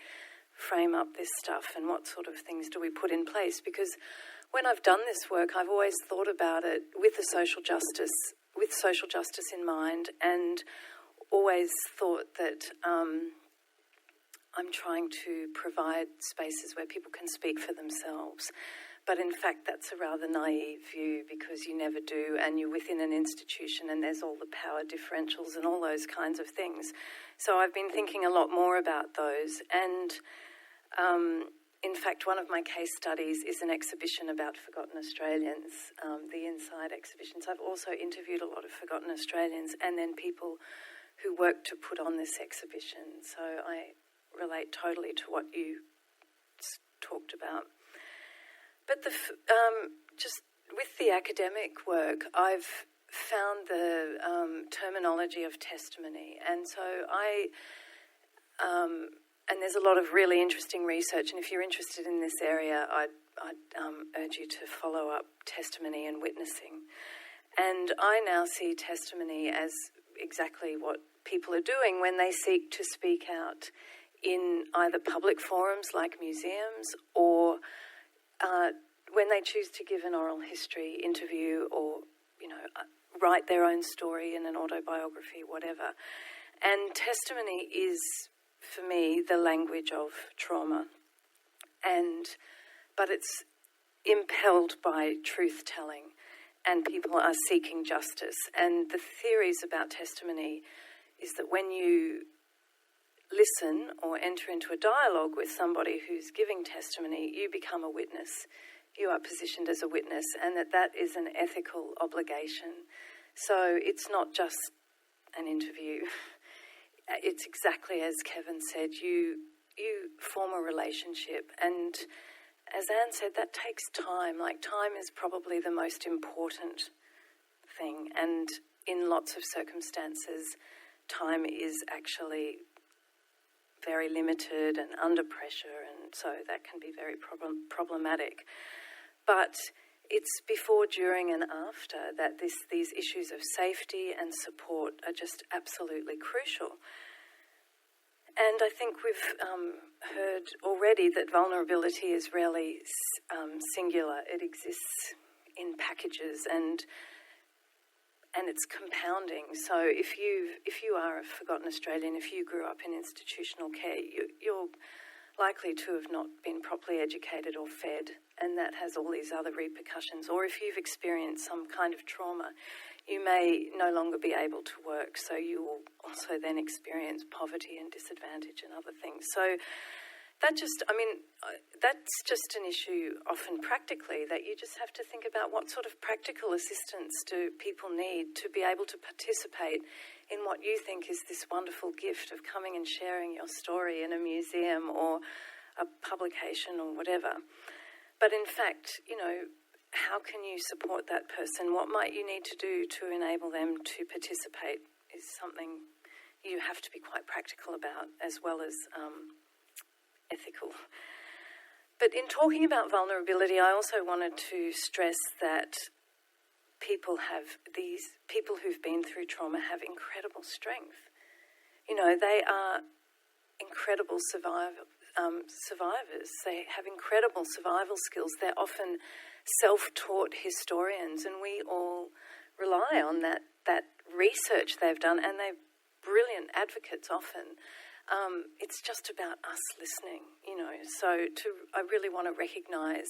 frame up this stuff, and what sort of things do we put in place? Because when I've done this work, I've always thought about it with social justice in mind, and always thought that I'm trying to provide spaces where people can speak for themselves. But in fact, that's a rather naive view, because you never do, and you're within an institution and there's all the power differentials and all those kinds of things. So I've been thinking a lot more about those. And in fact, one of my case studies is an exhibition about forgotten Australians, the Inside exhibitions. I've also interviewed a lot of forgotten Australians and then people who worked to put on this exhibition. So I relate totally to what you talked about. But just with the academic work, I've found the terminology of testimony, and so and there's a lot of really interesting research. And if you're interested in this area, I'd urge you to follow up testimony and witnessing. And I now see testimony as exactly what people are doing when they seek to speak out in either public forums like museums, or when they choose to give an oral history interview, or, write their own story in an autobiography, whatever. And testimony is, for me, the language of trauma. But it's impelled by truth-telling, and people are seeking justice. And the theories about testimony is that when you listen or enter into a dialogue with somebody who's giving testimony, you become a witness. You are positioned as a witness, and that is an ethical obligation. So it's not just an interview. It's exactly as Kevin said, you form a relationship, and as Anne said, that takes time. Like, time is probably the most important thing, and in lots of circumstances, time is actually very limited and under pressure, and so that can be very problematic. But it's before, during and after that these issues of safety and support are just absolutely crucial. And I think we've heard already that vulnerability is rarely singular. It exists in packages, and it's compounding. So if you are a forgotten Australian, if you grew up in institutional care, you're likely to have not been properly educated or fed, and that has all these other repercussions. Or if you've experienced some kind of trauma, you may no longer be able to work, so you will also then experience poverty and disadvantage and other things. So that's just an issue often practically, that you just have to think about what sort of practical assistance do people need to be able to participate in what you think is this wonderful gift of coming and sharing your story in a museum or a publication or whatever. But in fact, how can you support that person? What might you need to do to enable them to participate is something you have to be quite practical about, as well as ethical. But in talking about vulnerability, I also wanted to stress that people who've been through trauma have incredible strength. They are incredible survivors. They have incredible survival skills. They're often self-taught historians, and we all rely on that research they've done, and they brilliant advocates often. It's just about us listening, So I really want to recognise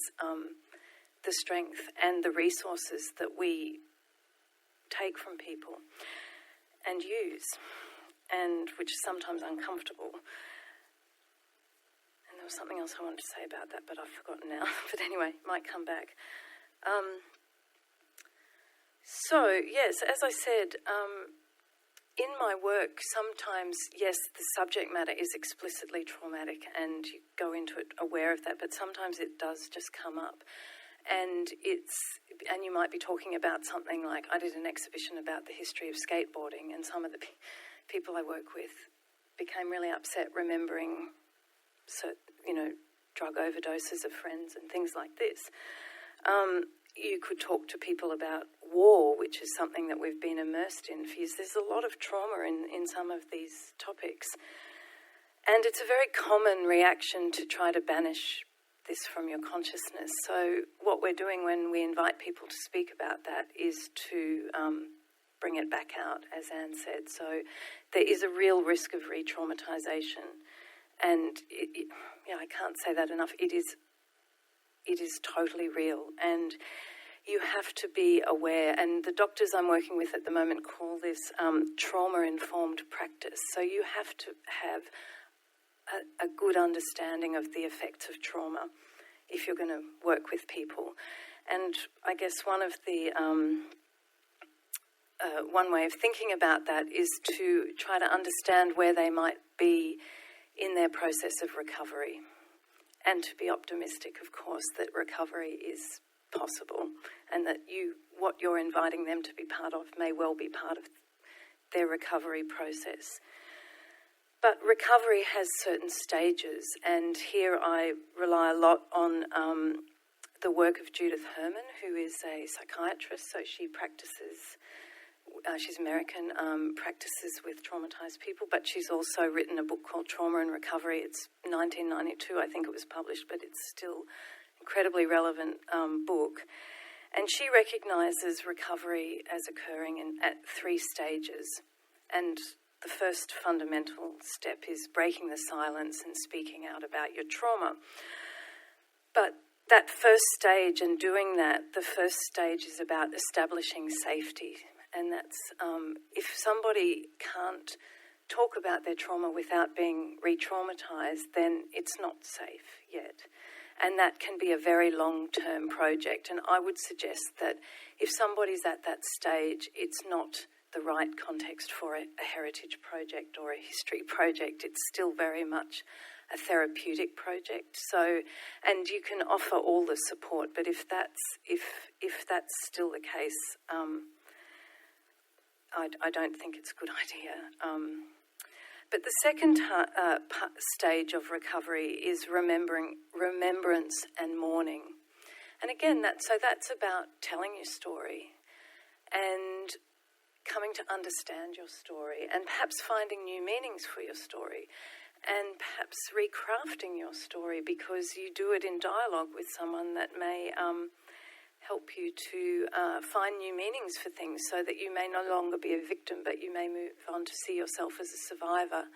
the strength and the resources that we take from people and use, and which is sometimes uncomfortable. And there was something else I wanted to say about that, but I've forgotten now. But anyway, might come back. So, yes, as I said, in my work, sometimes, yes, the subject matter is explicitly traumatic and you go into it aware of that, but sometimes it does just come up. And you might be talking about something like, I did an exhibition about the history of skateboarding, and some of the people I work with became really upset remembering, drug overdoses of friends and things like this. You could talk to people about war, which is something that we've been immersed in for years. There's a lot of trauma in some of these topics. And it's a very common reaction to try to banish this from your consciousness. So what we're doing when we invite people to speak about that is to bring it back out, as Anne said. So there is a real risk of re-traumatisation. And I can't say that enough. It is totally real, and you have to be aware. And the doctors I'm working with at the moment call this trauma-informed practice. So you have to have a good understanding of the effects of trauma if you're going to work with people. And I guess one of the one way of thinking about that is to try to understand where they might be in their process of recovery, and to be optimistic, of course, that recovery is possible, and that what you're inviting them to be part of may well be part of their recovery process. But recovery has certain stages, and here I rely a lot on the work of Judith Herman, who is a psychiatrist. So she practices, she's American, practices with traumatised people, but she's also written a book called Trauma and Recovery. It's 1992, I think it was published, but it's still incredibly relevant book. And she recognises recovery as occurring at 3 stages. And the first fundamental step is breaking the silence and speaking out about your trauma. But that first stage and doing that, the first stage is about establishing safety. And that's if somebody can't talk about their trauma without being re-traumatised, then it's not safe yet. And that can be a very long-term project. And I would suggest that if somebody's at that stage, it's not the right context for a heritage project or a history project. It's still very much a therapeutic project. So, and you can offer all the support, but if that's still the case, I don't think it's a good idea. But the second stage of recovery is remembrance and mourning. And again, that's about telling your story and coming to understand your story, and perhaps finding new meanings for your story, and perhaps recrafting your story because you do it in dialogue with someone that may help you to find new meanings for things, so that you may no longer be a victim, but you may move on to see yourself as a survivor,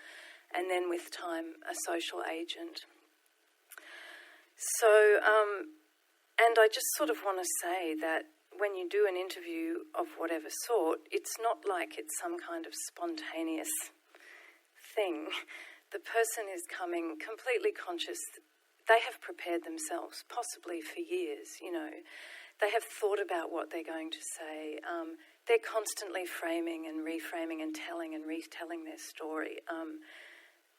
and then with time a social agent. So, and I just sort of want to say that when you do an interview of whatever sort, it's not like it's some kind of spontaneous thing. The person is coming completely conscious. They have prepared themselves, possibly for years, They have thought about what they're going to say. They're constantly framing and reframing and telling and retelling their story.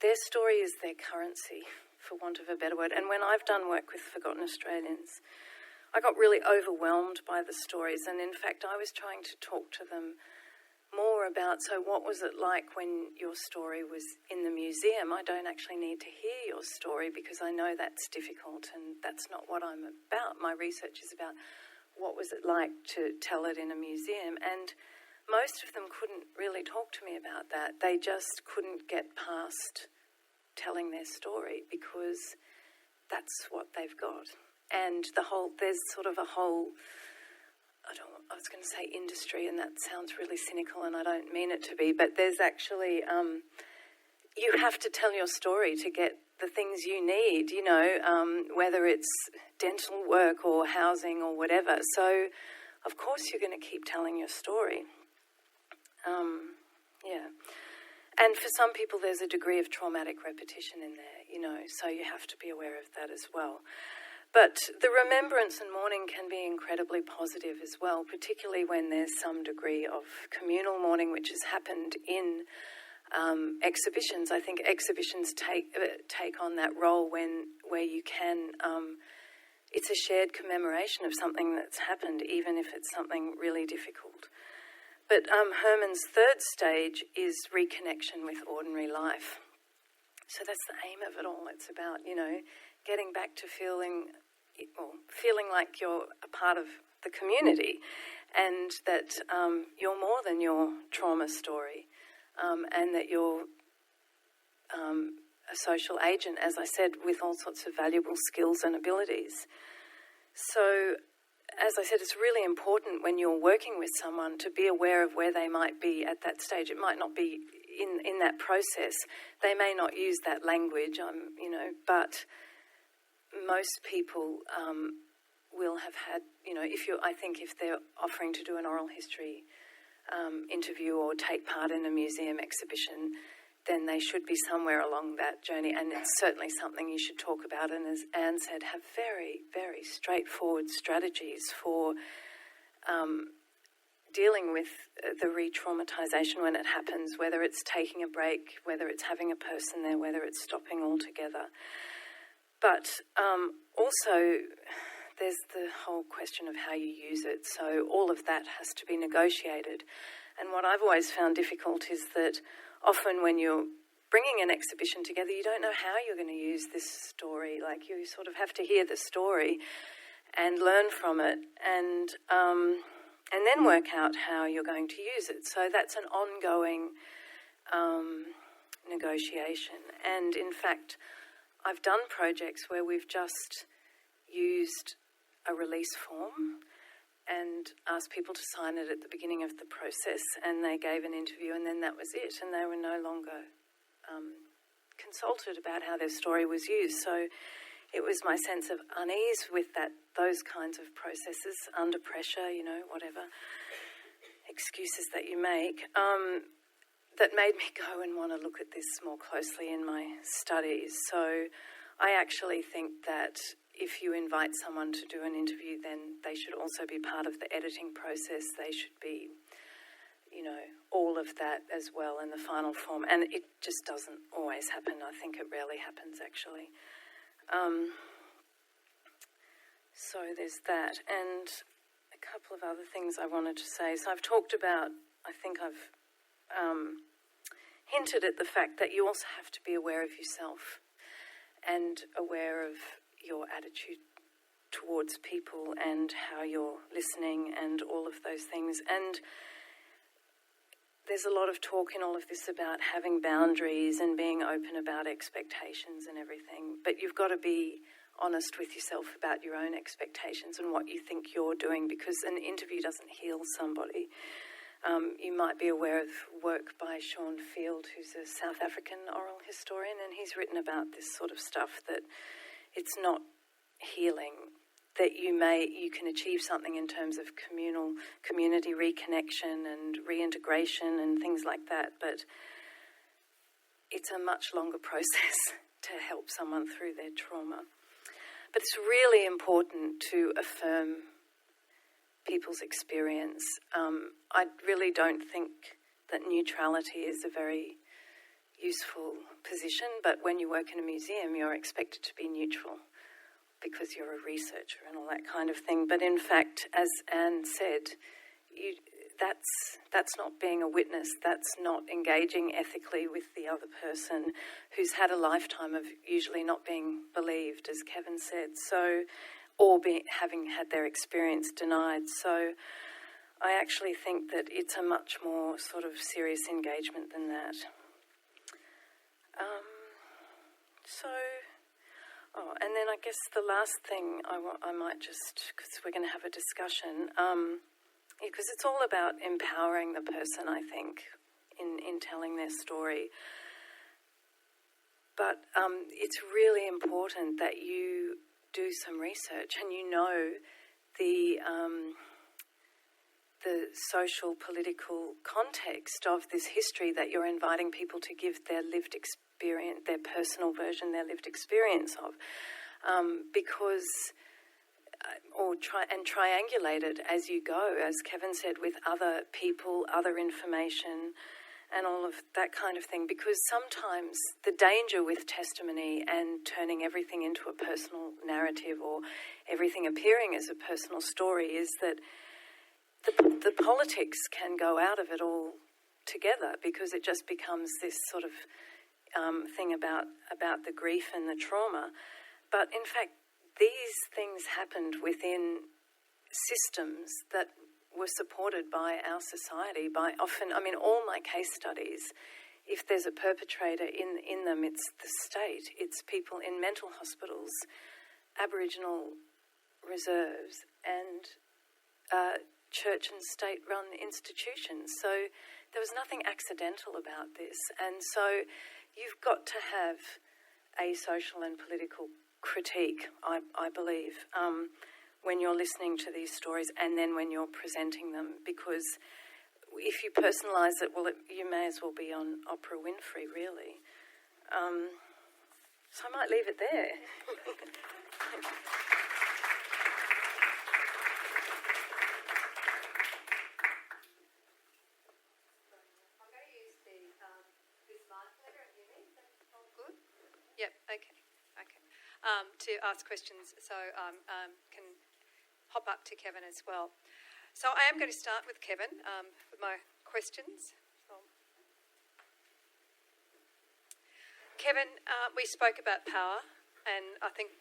Their story is their currency, for want of a better word. And when I've done work with Forgotten Australians, I got really overwhelmed by the stories, and in fact I was trying to talk to them more about, so what was it like when your story was in the museum? I don't actually need to hear your story because I know that's difficult, and that's not what I'm about. My research is about what was it like to tell it in a museum, and most of them couldn't really talk to me about that. They just couldn't get past telling their story because that's what they've got. And there's sort of a whole was going to say industry, and that sounds really cynical, and I don't mean it to be, but there's actually, you have to tell your story to get the things you need, you know, whether it's dental work or housing or whatever. So, of course, you're going to keep telling your story. Yeah. And for some people, there's a degree of traumatic repetition in there, you know, so you have to be aware of that as well. But the remembrance and mourning can be incredibly positive as well, particularly when there's some degree of communal mourning, which has happened in exhibitions. I think exhibitions take on that role where you can. It's a shared commemoration of something that's happened, even if it's something really difficult. But Herman's third stage is reconnection with ordinary life. So that's the aim of it all. It's about, you know, getting back to feeling like you're a part of the community, and that you're more than your trauma story, and that you're a social agent, as I said, with all sorts of valuable skills and abilities. So, as I said, it's really important when you're working with someone to be aware of where they might be at that stage. It might not be in that process. They may not use that language, you know, but most people will have had, you know, I think if they're offering to do an oral history interview or take part in a museum exhibition, then they should be somewhere along that journey, and it's certainly something you should talk about. And as Anne said, have very, very straightforward strategies for dealing with the re-traumatisation when it happens, whether it's taking a break, whether it's having a person there, whether it's stopping altogether. But also there's the whole question of how you use it. So all of that has to be negotiated. And what I've always found difficult is that often when you're bringing an exhibition together, you don't know how you're going to use this story. Like, you sort of have to hear the story and learn from it, and then work out how you're going to use it. So that's an ongoing negotiation. And in fact, I've done projects where we've just used a release form and asked people to sign it at the beginning of the process, and they gave an interview, and then that was it, and they were no longer consulted about how their story was used. So it was my sense of unease with those kinds of processes, under pressure, you know, whatever excuses that you make, that made me go and want to look at this more closely in my studies. So I actually think that if you invite someone to do an interview, then they should also be part of the editing process. They should be, you know, all of that as well in the final form. And it just doesn't always happen. I think it rarely happens, actually. So there's that. And a couple of other things I wanted to say. So I've talked about, I think I've hinted at the fact that you also have to be aware of yourself and aware of your attitude towards people and how you're listening and all of those things. And there's a lot of talk in all of this about having boundaries and being open about expectations and everything, but you've got to be honest with yourself about your own expectations and what you think you're doing, because an interview doesn't heal somebody. You might be aware of work by Sean Field, who's a South African oral historian, and he's written about this sort of stuff, that it's not healing, that you can achieve something in terms of community reconnection and reintegration and things like that, but it's a much longer process to help someone through their trauma. But it's really important to affirm people's experience. I really don't think that neutrality is a very useful position, but when you work in a museum, you're expected to be neutral because you're a researcher and all that kind of thing. But in fact, as Anne said, that's not being a witness. That's not engaging ethically with the other person who's had a lifetime of usually not being believed, as Kevin said, or having had their experience denied. So I actually think that it's a much more sort of serious engagement than that. And then I guess the last thing I might just, because we're going to have a discussion, because it's all about empowering the person, I think, in telling their story. But it's really important that you do some research and you know the social, political context of this history that you're inviting people to give their lived experience, their personal version, their lived experience of, because triangulate it as you go, as Kevin said, with other people, other information, and all of that kind of thing. Because sometimes the danger with testimony and turning everything into a personal narrative or everything appearing as a personal story is that the politics can go out of it all together, because it just becomes this sort of thing about the grief and the trauma. But in fact, these things happened within systems that were supported by our society, by often, I mean, all my case studies, if there's a perpetrator in them, it's the state, it's people in mental hospitals, Aboriginal reserves, and church and state-run institutions. So there was nothing accidental about this. And so you've got to have a social and political critique, I believe, when you're listening to these stories and then when you're presenting them, because if you personalise it, well, you may as well be on Oprah Winfrey, really. So I might leave it there. Yep, okay. To ask questions, so can hop up to Kevin as well. So I am going to start with Kevin with my questions. Kevin, we spoke about power, and I think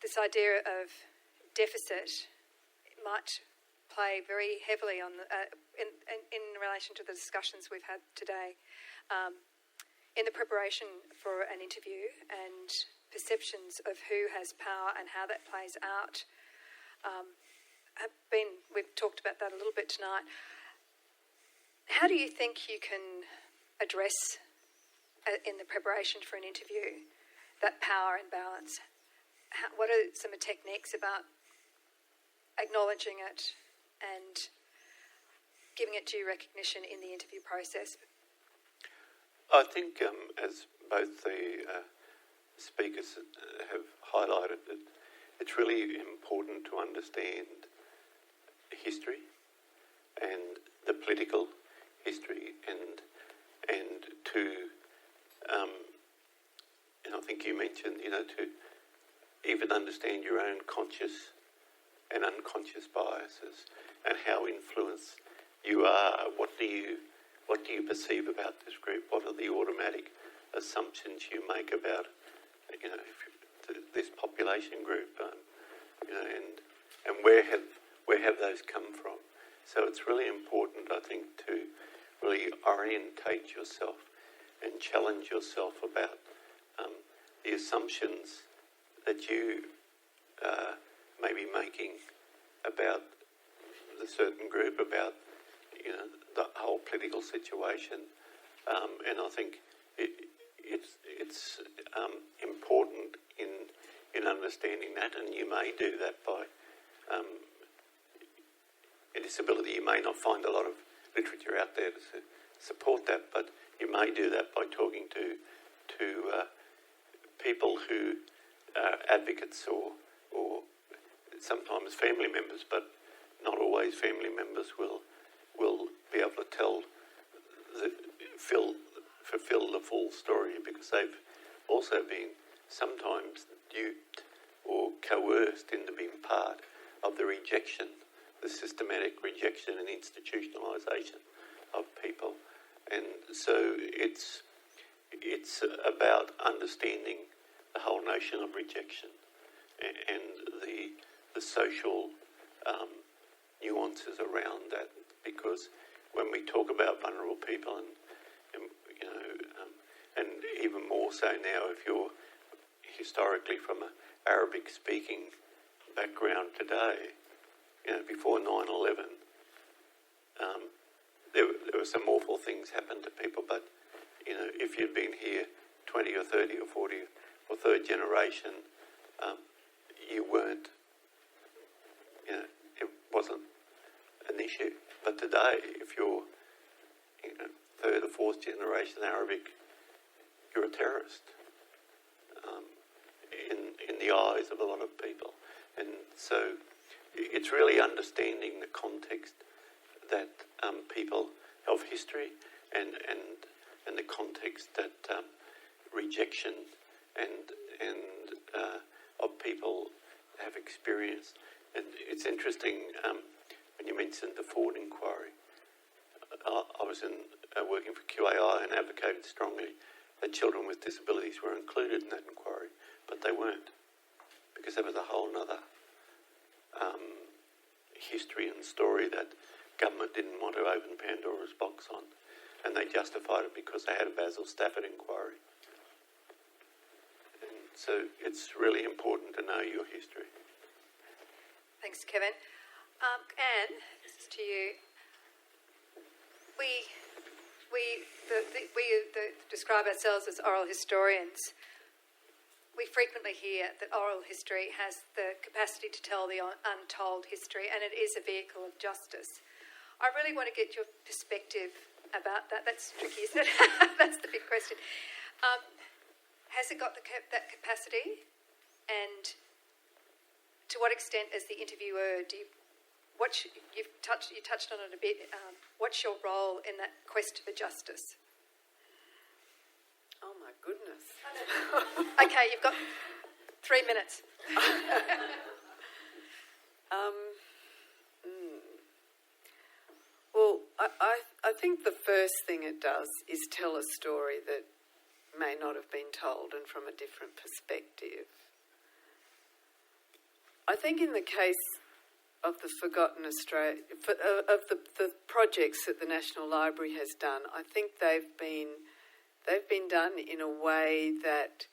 this idea of deficit might play very heavily on in relation to the discussions we've had today. In the preparation for an interview and perceptions of who has power and how that plays out, we've talked about that a little bit tonight. How do you think you can address, in the preparation for an interview, that power imbalance? What are some of the techniques about acknowledging it and giving it due recognition in the interview process? I think, as both the speakers have highlighted, that it's really important to understand history and the political history, and to, and I think you mentioned, to even understand your own conscious and unconscious biases and how influenced you are. What do you perceive about this group? What are the automatic assumptions you make about, this population group? And where have those come from? So it's really important, I think, to really orientate yourself and challenge yourself about the assumptions that you may be making about the certain group, about the whole political situation, and I think it's important in understanding that, and you may do that by in disability. You may not find a lot of literature out there to support that, but you may do that by talking to people who are advocates or sometimes family members, but not always family members will be able to fulfill the full story, because they've also been sometimes duped or coerced into being part of the rejection, the systematic rejection and institutionalisation of people. And so it's about understanding the whole notion of rejection and the social nuances around that, because when we talk about vulnerable people, and even more so now if you're historically from an Arabic-speaking background today, before 9/11, there were some awful things happened to people, but, if you'd been here 20 or 30 or 40 or third generation, you weren't, it wasn't an issue. But today, if you're, third or fourth generation Arabic, you're a terrorist in the eyes of a lot of people. And so it's really understanding the context that people of history and the context that rejection and of people have experienced. And it's interesting when you mentioned the Ford inquiry. I was working for QAI and advocated strongly that children with disabilities were included in that inquiry, but they weren't, because there was a whole other history and story that government didn't want to open Pandora's box on, and they justified it because they had a Basil Stafford inquiry. And so it's really important to know your history. Thanks, Kevin. Anne, this is to you. We describe ourselves as oral historians. We frequently hear that oral history has the capacity to tell the untold history, and it is a vehicle of justice. I really want to get your perspective about that. That's tricky, isn't it? That's the big question. Has it got that capacity? And to what extent, as the interviewer, you touched on it a bit. What's your role in that quest for justice? Oh my goodness. Okay, you've got 3 minutes. Well, I think the first thing it does is tell a story that may not have been told and from a different perspective. I think in the case of the Forgotten Australia, of the projects that the National Library has done, I think they've been done in a way that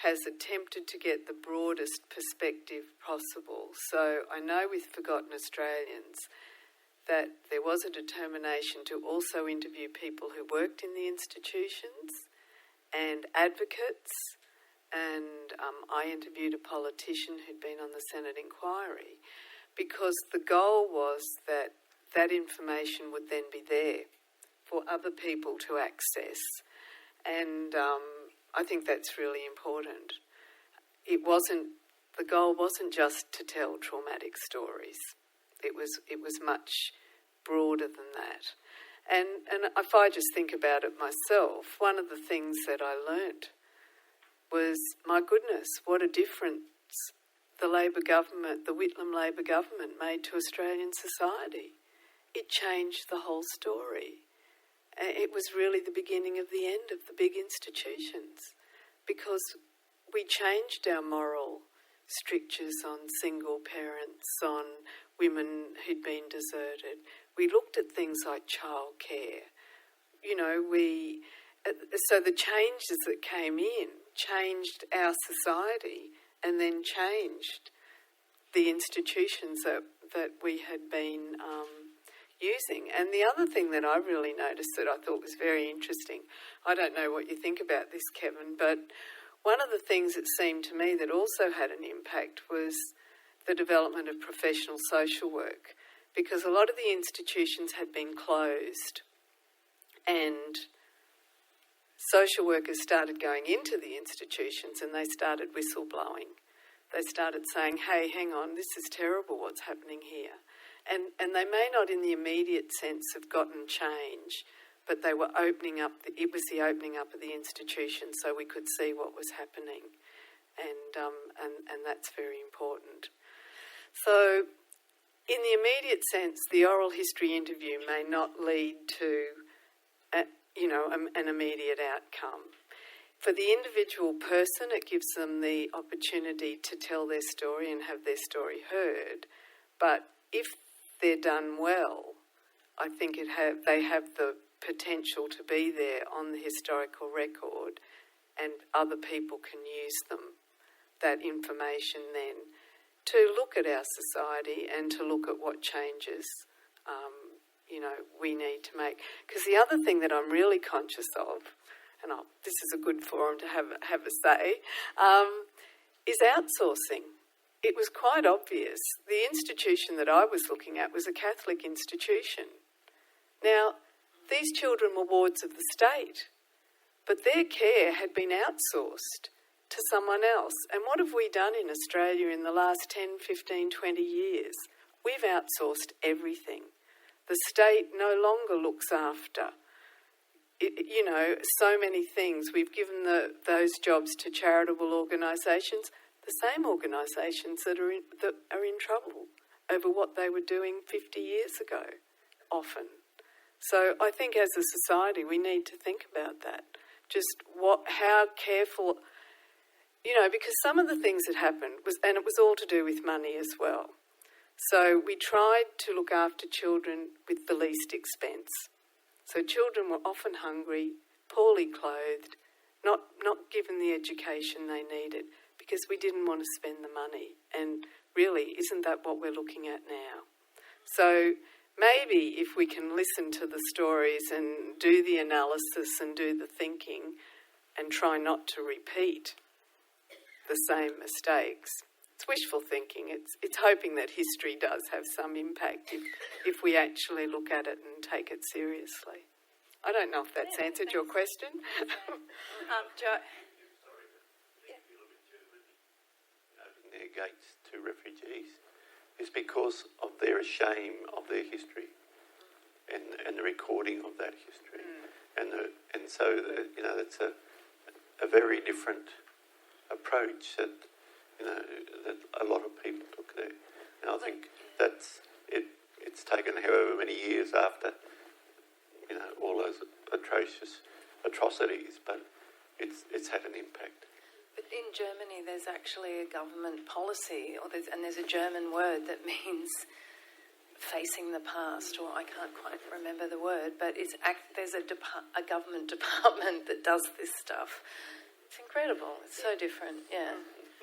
has attempted to get the broadest perspective possible. So I know with Forgotten Australians that there was a determination to also interview people who worked in the institutions and advocates, and I interviewed a politician who'd been on the Senate inquiry, because the goal was that that information would then be there for other people to access. And I think that's really important. The goal wasn't just to tell traumatic stories. It was much broader than that. And if I just think about it myself, one of the things that I learnt was, my goodness, what a difference the Labor government, the Whitlam Labor government, made to Australian society. It changed the whole story. It was really the beginning of the end of the big institutions, because we changed our moral strictures on single parents, on women who'd been deserted. We looked at things like childcare. So the changes that came in changed our society and then changed the institutions that we had been using. And the other thing that I really noticed that I thought was very interesting, I don't know what you think about this, Kevin, but one of the things that seemed to me that also had an impact was the development of professional social work, because a lot of the institutions had been closed and social workers started going into the institutions and they started whistleblowing. They started saying, hey, hang on, this is terrible what's happening here. And they may not in the immediate sense have gotten change, but they were opening up, it was the opening up of the institution so we could see what was happening. And that's very important. So in the immediate sense, the oral history interview may not lead to an immediate outcome. For the individual person, it gives them the opportunity to tell their story and have their story heard. But if they're done well, I think they have the potential to be there on the historical record, and other people can use them, that information then, to look at our society and to look at what changes, we need to make. Because the other thing that I'm really conscious of, and this is a good forum to have a say, is outsourcing. It was quite obvious. The institution that I was looking at was a Catholic institution. Now, these children were wards of the state, but their care had been outsourced to someone else. And what have we done in Australia in the last 10, 15, 20 years? We've outsourced everything. The state no longer looks after, so many things. We've given those jobs to charitable organisations, the same organisations that are in trouble over what they were doing 50 years ago, often. So I think as a society we need to think about that. Just how careful, because some of the things that happened and it was all to do with money as well. So we tried to look after children with the least expense. So children were often hungry, poorly clothed, not given the education they needed because we didn't want to spend the money. And really, isn't that what we're looking at now? So maybe if we can listen to the stories and do the analysis and do the thinking and try not to repeat the same mistakes. It's wishful thinking. It's hoping that history does have some impact if we actually look at it and take it seriously. I don't know if that's answered your question. Joe. Opening their gates to refugees is because of their shame of their history and the recording of that history. And so it's a very different approach that a lot of people took there. And I think that's it. It's taken however many years after all those atrocious atrocities, but it's had an impact. But in Germany, there's actually a government policy, there's a German word that means facing the past, or I can't quite remember the word, but there's a government department that does this stuff. It's incredible. It's so different. Yeah.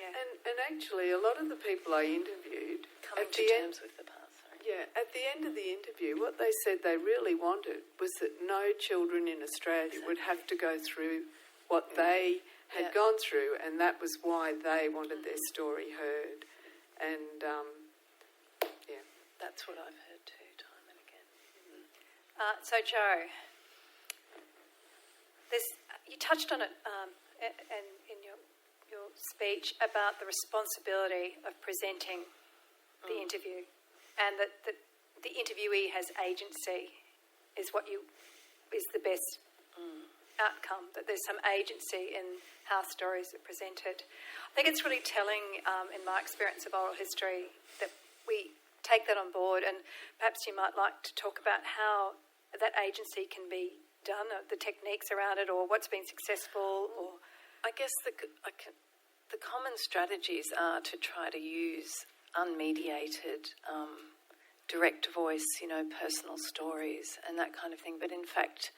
And actually, a lot of the people I interviewed Coming to terms with the past. Sorry. Yeah, at the end of the interview, what they said they really wanted was that no children in Australia would have to go through what they had gone through, and that was why they wanted their story heard. And, that's what I've heard too, time and again. So, Joe, you touched on it and in your speech about the responsibility of presenting the interview, and that the interviewee has agency is the best outcome, that there's some agency in how stories are presented. I think it's really telling in my experience of oral history that we take that on board, and perhaps you might like to talk about how that agency can be done, or the techniques around it, or what's been successful, or... I guess the common strategies are to try to use unmediated, direct voice, personal stories and that kind of thing. But in fact,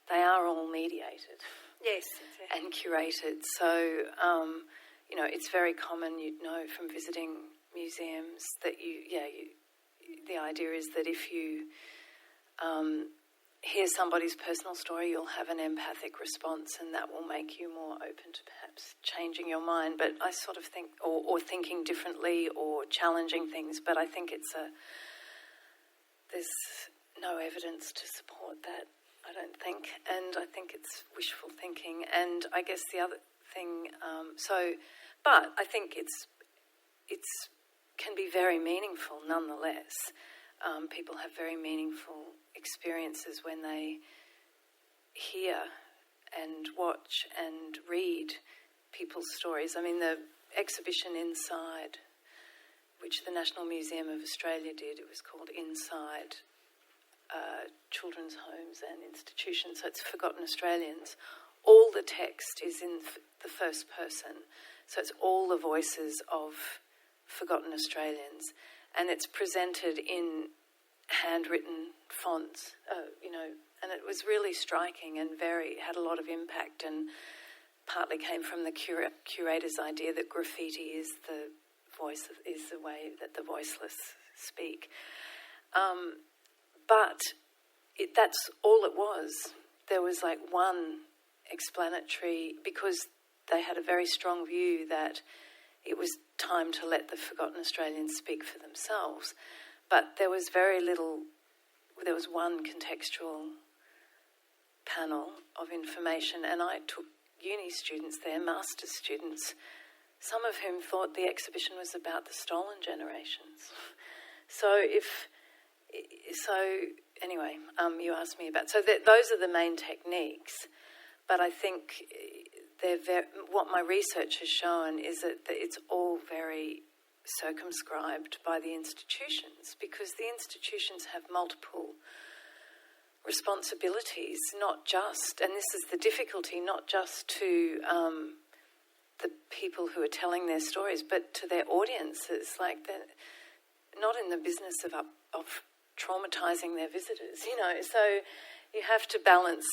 they are all mediated. Yes. And curated. So, it's very common, you'd know from visiting museums, that the idea is that if you hear somebody's personal story, you'll have an empathic response, and that will make you more open to perhaps changing your mind. But I sort of think, or thinking differently, or challenging things. But I think there's no evidence to support that, I don't think. And I think it's wishful thinking. And I guess the other thing, but I think it can be very meaningful nonetheless. People have very meaningful experiences when they hear and watch and read people's stories. I mean, the exhibition Inside, which the National Museum of Australia did, it was called Inside Children's Homes and Institutions, so it's Forgotten Australians. All the text is in the first person, so it's all the voices of forgotten Australians, and it's presented in handwritten fonts, and it was really striking and had a lot of impact, and partly came from the curator's idea that graffiti is the voice is the way that the voiceless speak. But that's all it was. There was like one explanatory, because they had a very strong view that it was time to let the forgotten Australians speak for themselves. But there was very little, there was one contextual panel of information, and I took uni students there, master's students, some of whom thought the exhibition was about the stolen generations. Anyway, you asked me about... So those are the main techniques, but I think what my research has shown is that it's all very circumscribed by the institutions, because the institutions have multiple responsibilities, not just, and this is the difficulty, not just to the people who are telling their stories, but to their audiences. Like, they're not in the business of traumatising their visitors, so you have to balance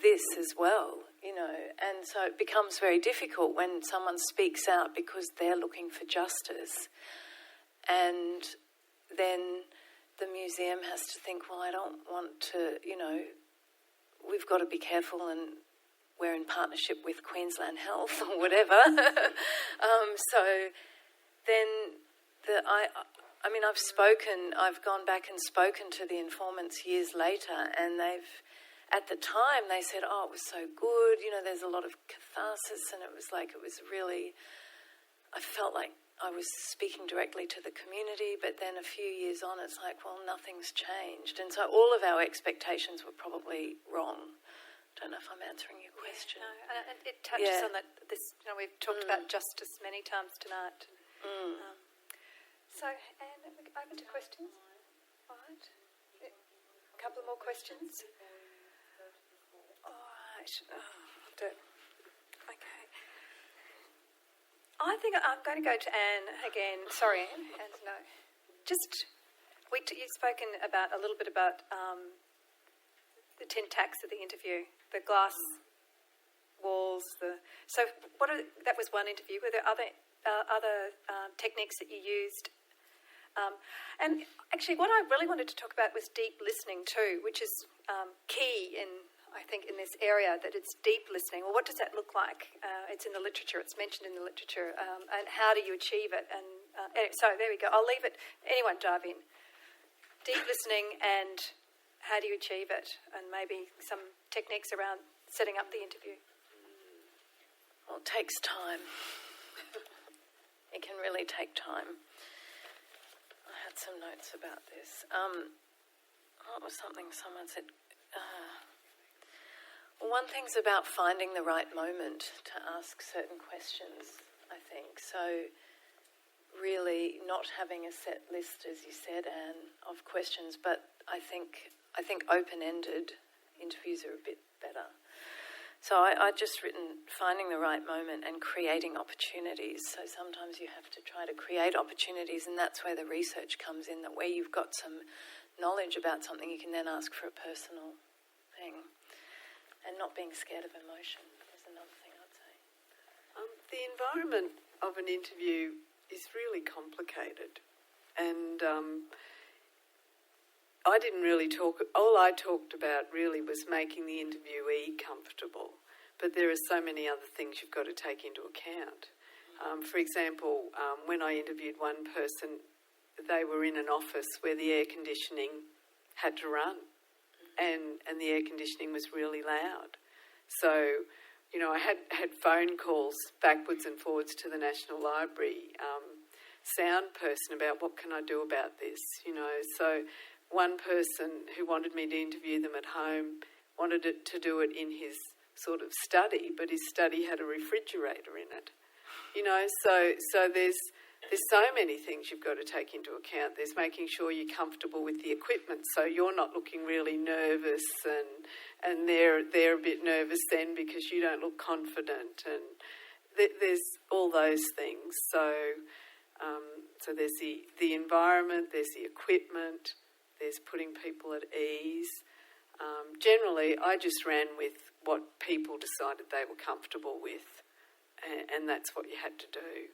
this as well, and so it becomes very difficult when someone speaks out because they're looking for justice, and then the museum has to think, well, I don't want to, we've got to be careful, and we're in partnership with Queensland Health or whatever. So then I've gone back and spoken to the informants years later, and at the time they said, oh, it was so good, there's a lot of catharsis, and it was really, I felt like I was speaking directly to the community, but then a few years on, it's like, well, nothing's changed. And so all of our expectations were probably wrong. I don't know if I'm answering your question. No, and it touches on that. We've talked about justice many times tonight. So, Anne, open to questions. All right. A couple of more questions. All right. Okay. I think I'm going to go to Anne again. Sorry, Anne. No. You've spoken a little bit about the 10 tacks of the interview, the glass walls. That was one interview. Were there other techniques that you used? And actually, what I really wanted to talk about was deep listening too, which is key I think in this area, that it's deep listening. Well, what does that look like? It's in the literature. It's mentioned in the literature. And how do you achieve it? And so there we go. I'll leave it. Anyone dive in. Deep listening, and how do you achieve it? And maybe some techniques around setting up the interview. Well, it takes time. It can really take time. I had some notes about this. What was something someone said? One thing's about finding the right moment to ask certain questions, I think. So really not having a set list, as you said, Anne, of questions, but I think open-ended interviews are a bit better. So I just written finding the right moment and creating opportunities. So sometimes you have to try to create opportunities, and that's where the research comes in, that where you've got some knowledge about something, you can then ask for a personal thing. And not being scared of emotion is another thing I'd say. The environment of an interview is really complicated. And I didn't really all I talked about really was making the interviewee comfortable. But there are so many other things you've got to take into account. For example, when I interviewed one person, they were in an office where the air conditioning had to run. And the air conditioning was really loud. So, I had phone calls backwards and forwards to the National Library sound person about what can I do about this, So one person who wanted me to interview them at home wanted to do it in his sort of study, but his study had a refrigerator in it, So there's so many things you've got to take into account. There's making sure you're comfortable with the equipment, so you're not looking really nervous, and they're a bit nervous then because you don't look confident, and there's all those things. So there's the environment, there's the equipment, there's putting people at ease. Generally, I just ran with what people decided they were comfortable with, and that's what you had to do.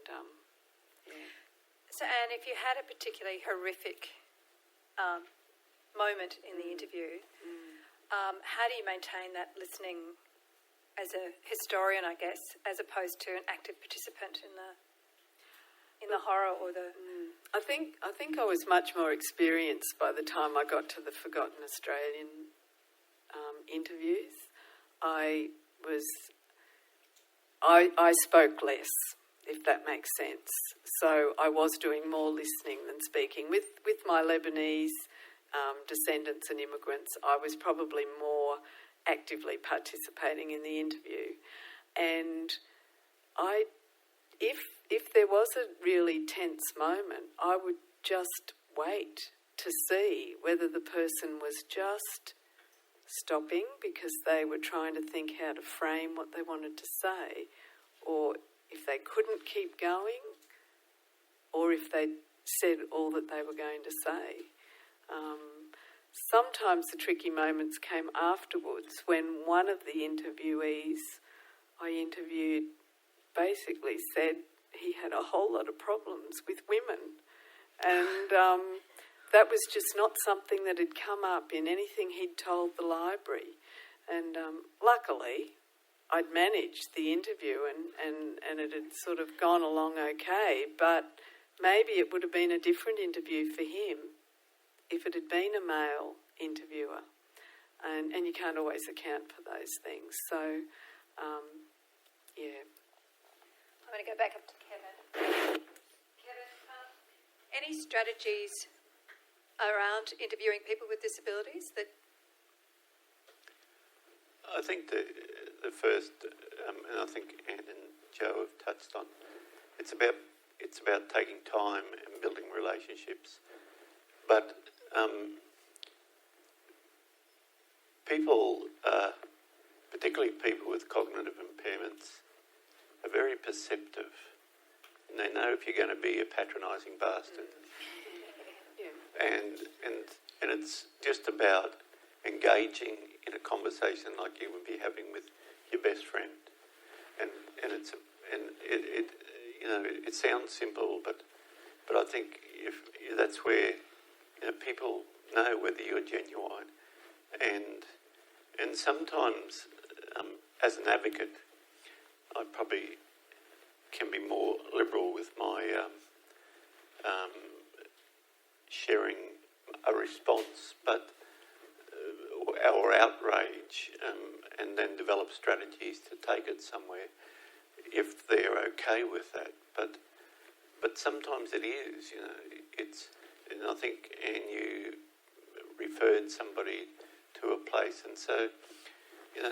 yeah. So, Anne, if you had a particularly horrific moment in the interview, how do you maintain that listening as a historian, I guess, as opposed to an active participant in the horror or the... I think I was much more experienced by the time I got to the Forgotten Australian interviews. I spoke less, if that makes sense. So I was doing more listening than speaking. With my Lebanese descendants and immigrants, I was probably more actively participating in the interview. And if there was a really tense moment, I would just wait to see whether the person was just stopping because they were trying to think how to frame what they wanted to say, or if they couldn't keep going, or if they said all that they were going to say. Sometimes the tricky moments came afterwards when one of the interviewees I interviewed basically said he had a whole lot of problems with women, and that was just not something that had come up in anything he'd told the library. And luckily I'd managed the interview and it had sort of gone along okay, but maybe it would have been a different interview for him if it had been a male interviewer. And you can't always account for those things. So, yeah. I'm going to go back up to Kevin. Kevin, any strategies around interviewing people with disabilities that... I think the first, and I think Anne and Joe have touched on, it's about taking time and building relationships. But people, particularly people with cognitive impairments, are very perceptive, and they know if you're going to be a patronising bastard. Yeah. And it's just about engaging in a conversation like you would be having with your best friend, and it sounds simple, but I think if that's where people know whether you're genuine, and sometimes as an advocate, I probably can be more liberal with my sharing a response, but our outrage, and then develop strategies to take it somewhere if they're okay with that. But sometimes it is, and I think, Anne, you referred somebody to a place, and so,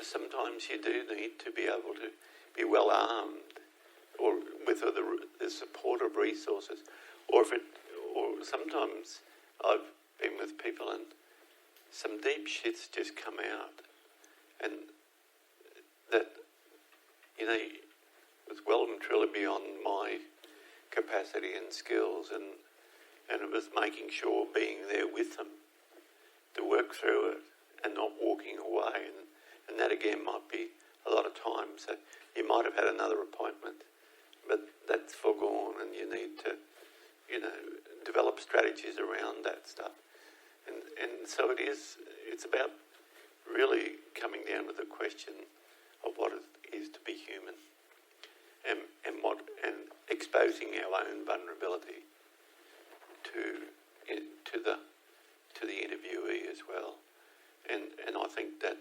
sometimes you do need to be able to be well armed, or with the support of resources, or sometimes I've been with people and some deep shits just come out, and that was well and truly beyond my capacity and skills, and it was making sure being there with them to work through it and not walking away, and that again might be a lot of time. So you might have had another appointment, but that's foregone, and you need to develop strategies around that stuff. And so it's about really coming down to the question of what it is to be human, and exposing our own vulnerability to the interviewee as well. And I think that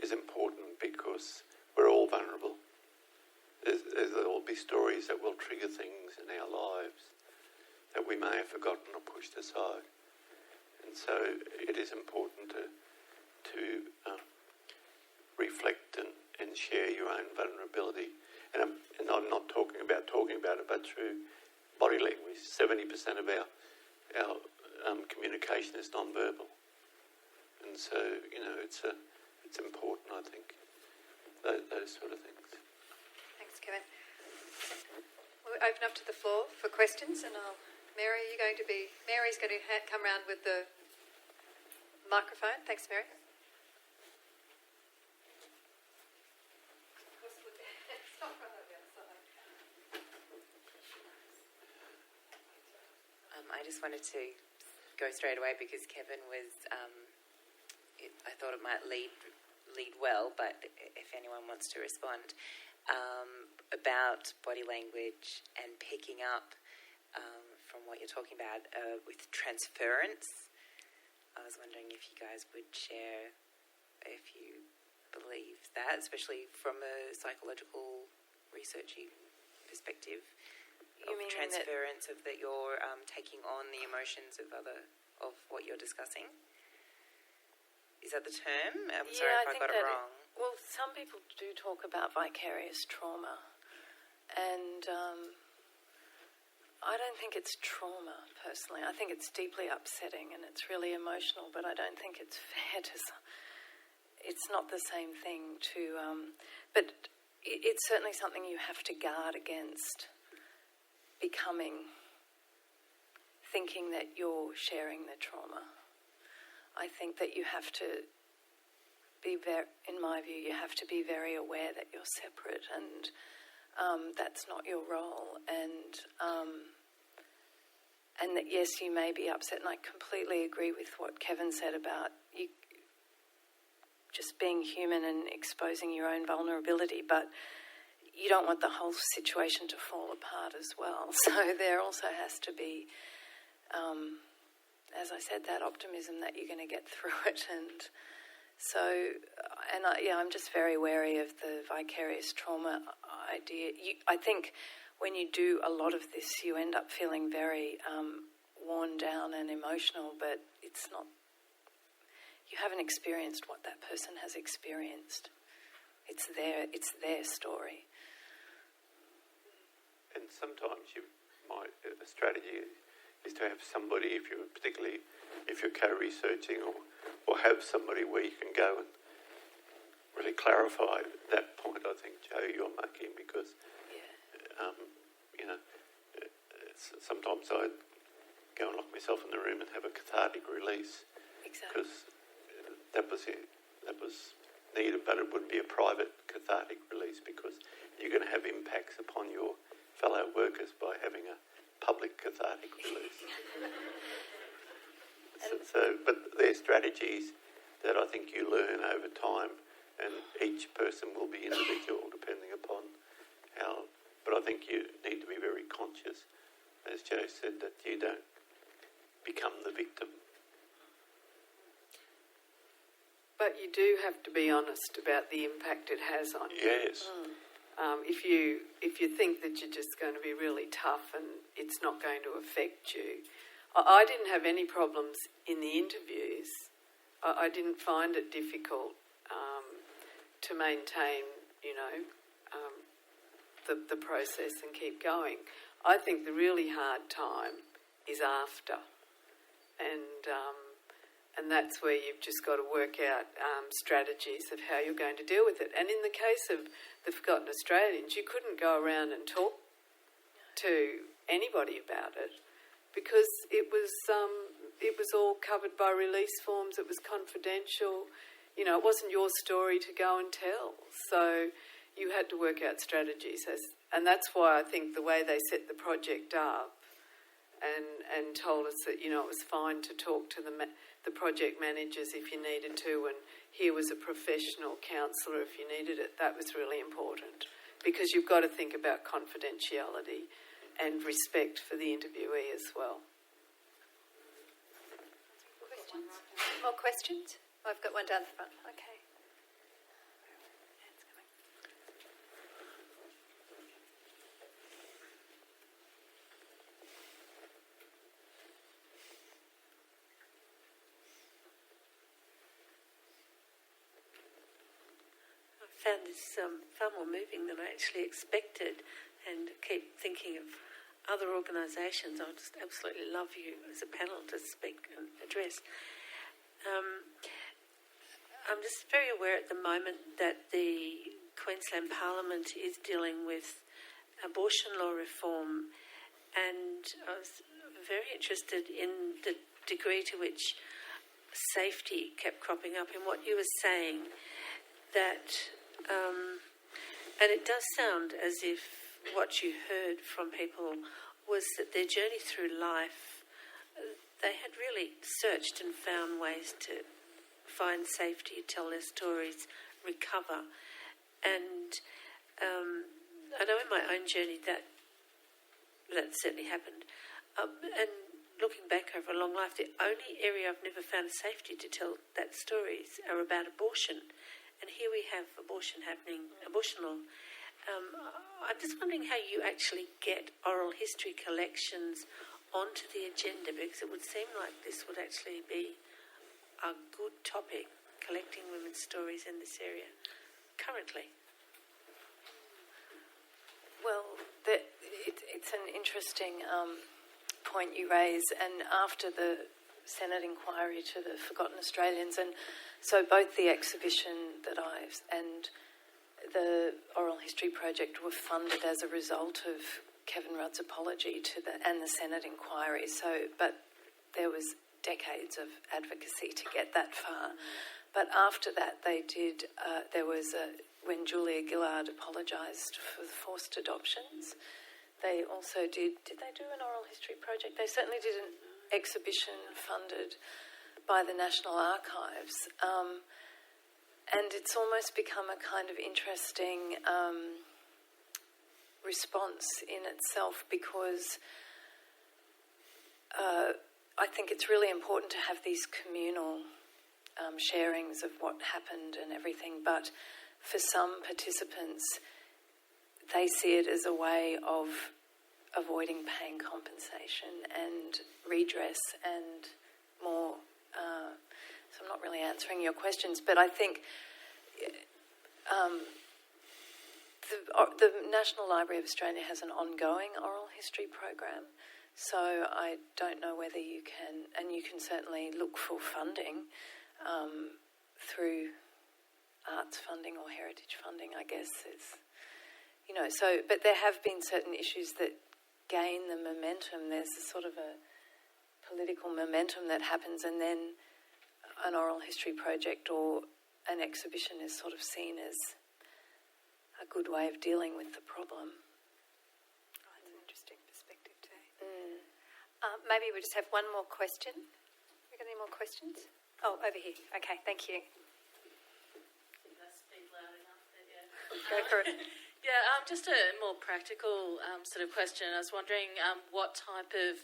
is important, because we're all vulnerable. There will be stories that will trigger things in our lives that we may have forgotten or pushed aside. And so it is important to reflect and share your own vulnerability. And I'm not talking about it, but through body language. 70% of our communication is non-verbal. And so, it's important, I think, those sort of things. Thanks, Kevin. We'll open up to the floor for questions, and Mary's going to come round with the microphone. Thanks, Mary. I just wanted to go straight away because Kevin was, I thought it might lead well, but if anyone wants to respond, about body language and picking up from what you're talking about with transference. I was wondering if you guys would share if you believe that, especially from a psychological researchy perspective. You mean transference of that you're taking on the emotions of what you're discussing? Is that the term? I'm sorry if I got it wrong. Well, some people do talk about vicarious trauma, and I don't think it's trauma, personally. I think it's deeply upsetting and it's really emotional, but I don't think it's fair to... It's not the same thing to... but it's certainly something you have to guard against thinking that you're sharing the trauma. I think that you have to be in my view, you have to be very aware that you're separate and that's not your role. And that, yes, you may be upset, and I completely agree with what Kevin said about you just being human and exposing your own vulnerability, but you don't want the whole situation to fall apart as well. So there also has to be, as I said, that optimism that you're going to get through it. And so, I'm just very wary of the vicarious trauma idea. I think when you do a lot of this, you end up feeling very worn down and emotional, but it's not, you haven't experienced what that person has experienced. It's their story. And sometimes a strategy is to have somebody, particularly if you're co-researching, or have somebody where you can go and really clarify that point. I think, Joe, you're making, because sometimes I go and lock myself in the room and have a cathartic release. Exactly. Because that was needed, but it wouldn't be a private cathartic release because you're going to have impacts upon your fellow workers by having a public cathartic release. But they're strategies that I think you learn over time, and each person will be individual depending upon how. But I think you need to be very conscious, as Joe said, that you don't become the victim. But you do have to be honest about the impact it has on you. Yes. If you think that you're just going to be really tough and it's not going to affect you. I didn't have any problems in the interviews. I didn't find it difficult to maintain, the process and keep going. I think the really hard time is after, and that's where you've just got to work out strategies of how you're going to deal with it. And in the case of the Forgotten Australians, you couldn't go around and talk to anybody about it because it was all covered by release forms. It was confidential. It wasn't your story to go and tell. So you had to work out strategies. And that's why I think the way they set the project up and told us that, it was fine to talk to the project managers if you needed to, and here was a professional counsellor if you needed it. That was really important because you've got to think about confidentiality and respect for the interviewee as well. Questions? More questions? I've got one down the front. Okay. Found this far more moving than I actually expected, and keep thinking of other organisations. I just absolutely love you as a panel to speak and address. I'm just very aware at the moment that the Queensland Parliament is dealing with abortion law reform, and I was very interested in the degree to which safety kept cropping up in what you were saying, that and it does sound as if what you heard from people was that their journey through life they had really searched and found ways to find safety, tell their stories, recover. And I know in my own journey that certainly happened. And looking back over a long life, the only area I've never found safety to tell that stories are about abortion. And here we have abortion happening, abortion law. I'm just wondering how you actually get oral history collections onto the agenda, because it would seem like this would actually be a good topic, collecting women's stories in this area currently. Well, it's an interesting point you raise, and after the Senate inquiry to the Forgotten Australians, and so both the exhibition and the Oral History Project were funded as a result of Kevin Rudd's apology and the Senate inquiry. So, but there was decades of advocacy to get that far. But after that, they did. When Julia Gillard apologised for the forced adoptions, they also did. Did they do an oral history project? They certainly did an exhibition funded by the National Archives, and it's almost become a kind of interesting response in itself, because I think it's really important to have these communal sharings of what happened and everything, but for some participants, they see it as a way of avoiding paying compensation and redress and more. So I'm not really answering your questions, but I think the National Library of Australia has an ongoing oral history program, so I don't know whether you can, and you can certainly look for funding through arts funding or heritage funding, I guess. But there have been certain issues that gain the momentum. There's a sort of a political momentum that happens, and then an oral history project or an exhibition is sort of seen as a good way of dealing with the problem. Oh, that's an interesting perspective too. Maybe we just have one more question. We got any more questions? Oh, over here. Okay, thank you. Did I speak loud enough? Yeah. Go for it. Yeah, just a more practical sort of question. I was wondering what type of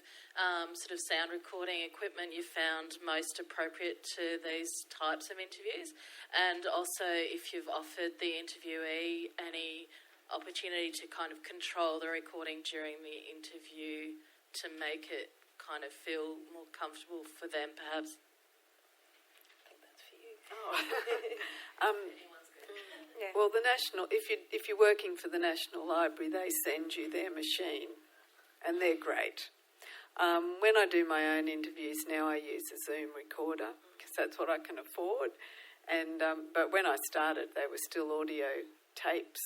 sort of sound recording equipment you found most appropriate to these types of interviews, and also if you've offered the interviewee any opportunity to kind of control the recording during the interview to make it kind of feel more comfortable for them, perhaps. I think that's for you. Yeah. Well, if you're working for the National Library, they send you their machine, and they're great. When I do my own interviews now, I use a Zoom recorder because that's what I can afford. And but when I started, they were still audio tapes,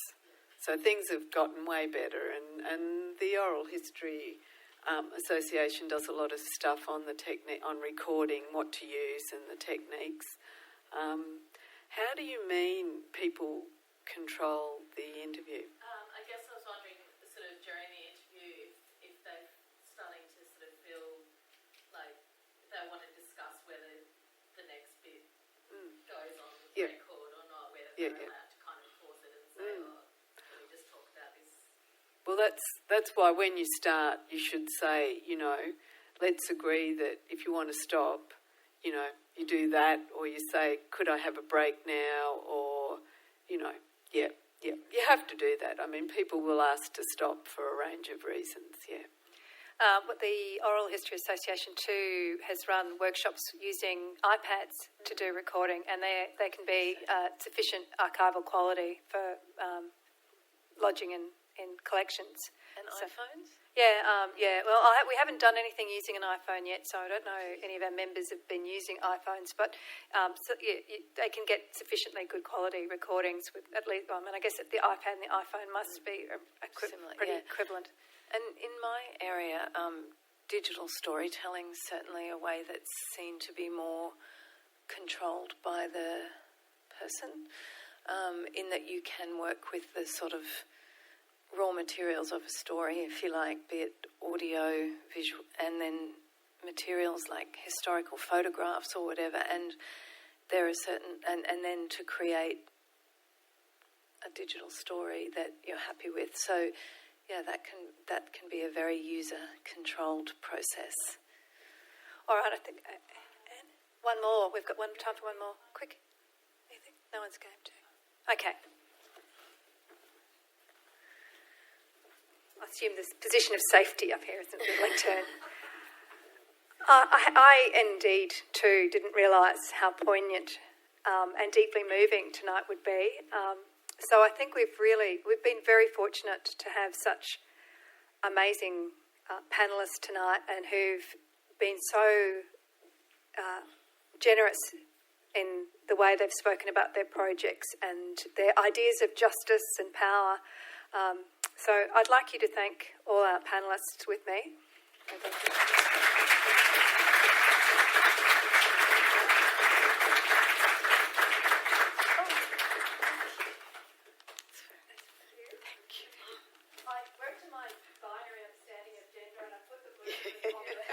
so things have gotten way better. And the Oral History Association does a lot of stuff on the on recording, what to use, and the techniques. How do you mean people control the interview? I guess I was wondering, sort of during the interview, if they're starting to sort of feel like they want to discuss whether the next bit goes on the record or not, whether they're allowed to kind of pause it and say, can we just talk about this? Well, that's why when you start, you should say, let's agree that if you want to stop, you do that, or you say, could I have a break now? Or, you have to do that. I mean, people will ask to stop for a range of reasons, But the Oral History Association too has run workshops using iPads to do recording, and they can be sufficient archival quality for lodging in collections. And iPhones? Yeah. Well, we haven't done anything using an iPhone yet, so I don't know any of our members have been using iPhones. But they can get sufficiently good quality recordings with at least. I mean, I guess the iPad and the iPhone must be Similar, pretty equivalent. And in my area, digital storytelling is certainly a way that's seen to be more controlled by the person, in that you can work with the sort of raw materials of a story, if you like, be it audio, visual, and then materials like historical photographs or whatever, and there are certain, and then to create a digital story that you're happy with. So, yeah, that can be a very user-controlled process. All right, I think one more. We've got time for one more. Quick. Anything? No one's game to. Okay. I assume there's a position of safety up here, isn't it? The lectern. I indeed, too, didn't realise how poignant and deeply moving tonight would be. So I think we've been very fortunate to have such amazing panellists tonight, and who've been so generous in the way they've spoken about their projects and their ideas of justice and power. So I'd like you to thank all our panellists with me. Thank you. I worked on my binary understanding of gender, and I put the blue on there.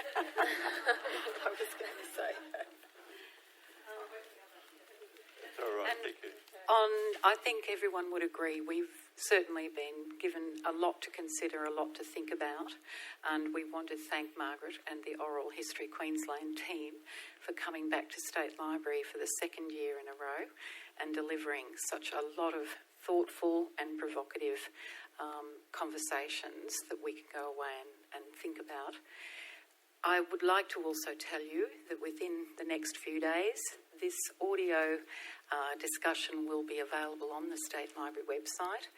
I was going to say that. All right, thank you. I think everyone would agree we've certainly been given a lot to consider, a lot to think about, and we want to thank Margaret and the Oral History Queensland team for coming back to State Library for the second year in a row and delivering such a lot of thoughtful and provocative conversations that we can go away and think about. I would like to also tell you that within the next few days, this audio discussion will be available on the State Library website,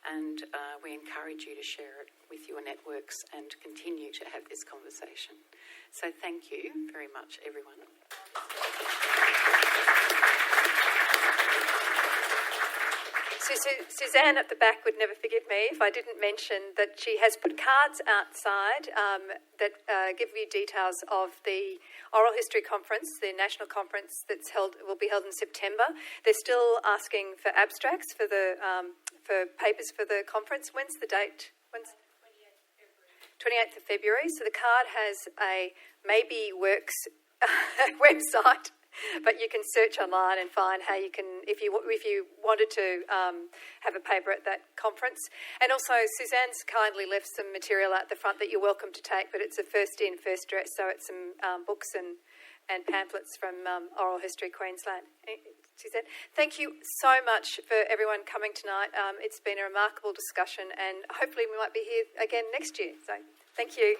and we encourage you to share it with your networks and continue to have this conversation. So thank you very much, everyone. So Suzanne at the back would never forgive me if I didn't mention that she has put cards outside that give you details of the Oral History Conference, the national conference will be held in September. They're still asking for abstracts for the for papers for the conference. When's the date? 28th of February. So the card has a Maybe Works website. But you can search online and find how you can, if you wanted to have a paper at that conference. And also, Suzanne's kindly left some material at the front that you're welcome to take, but it's a first in, first dress, so it's some books and pamphlets from Oral History Queensland. Suzanne, thank you so much for everyone coming tonight. It's been a remarkable discussion, and hopefully we might be here again next year. So, thank you.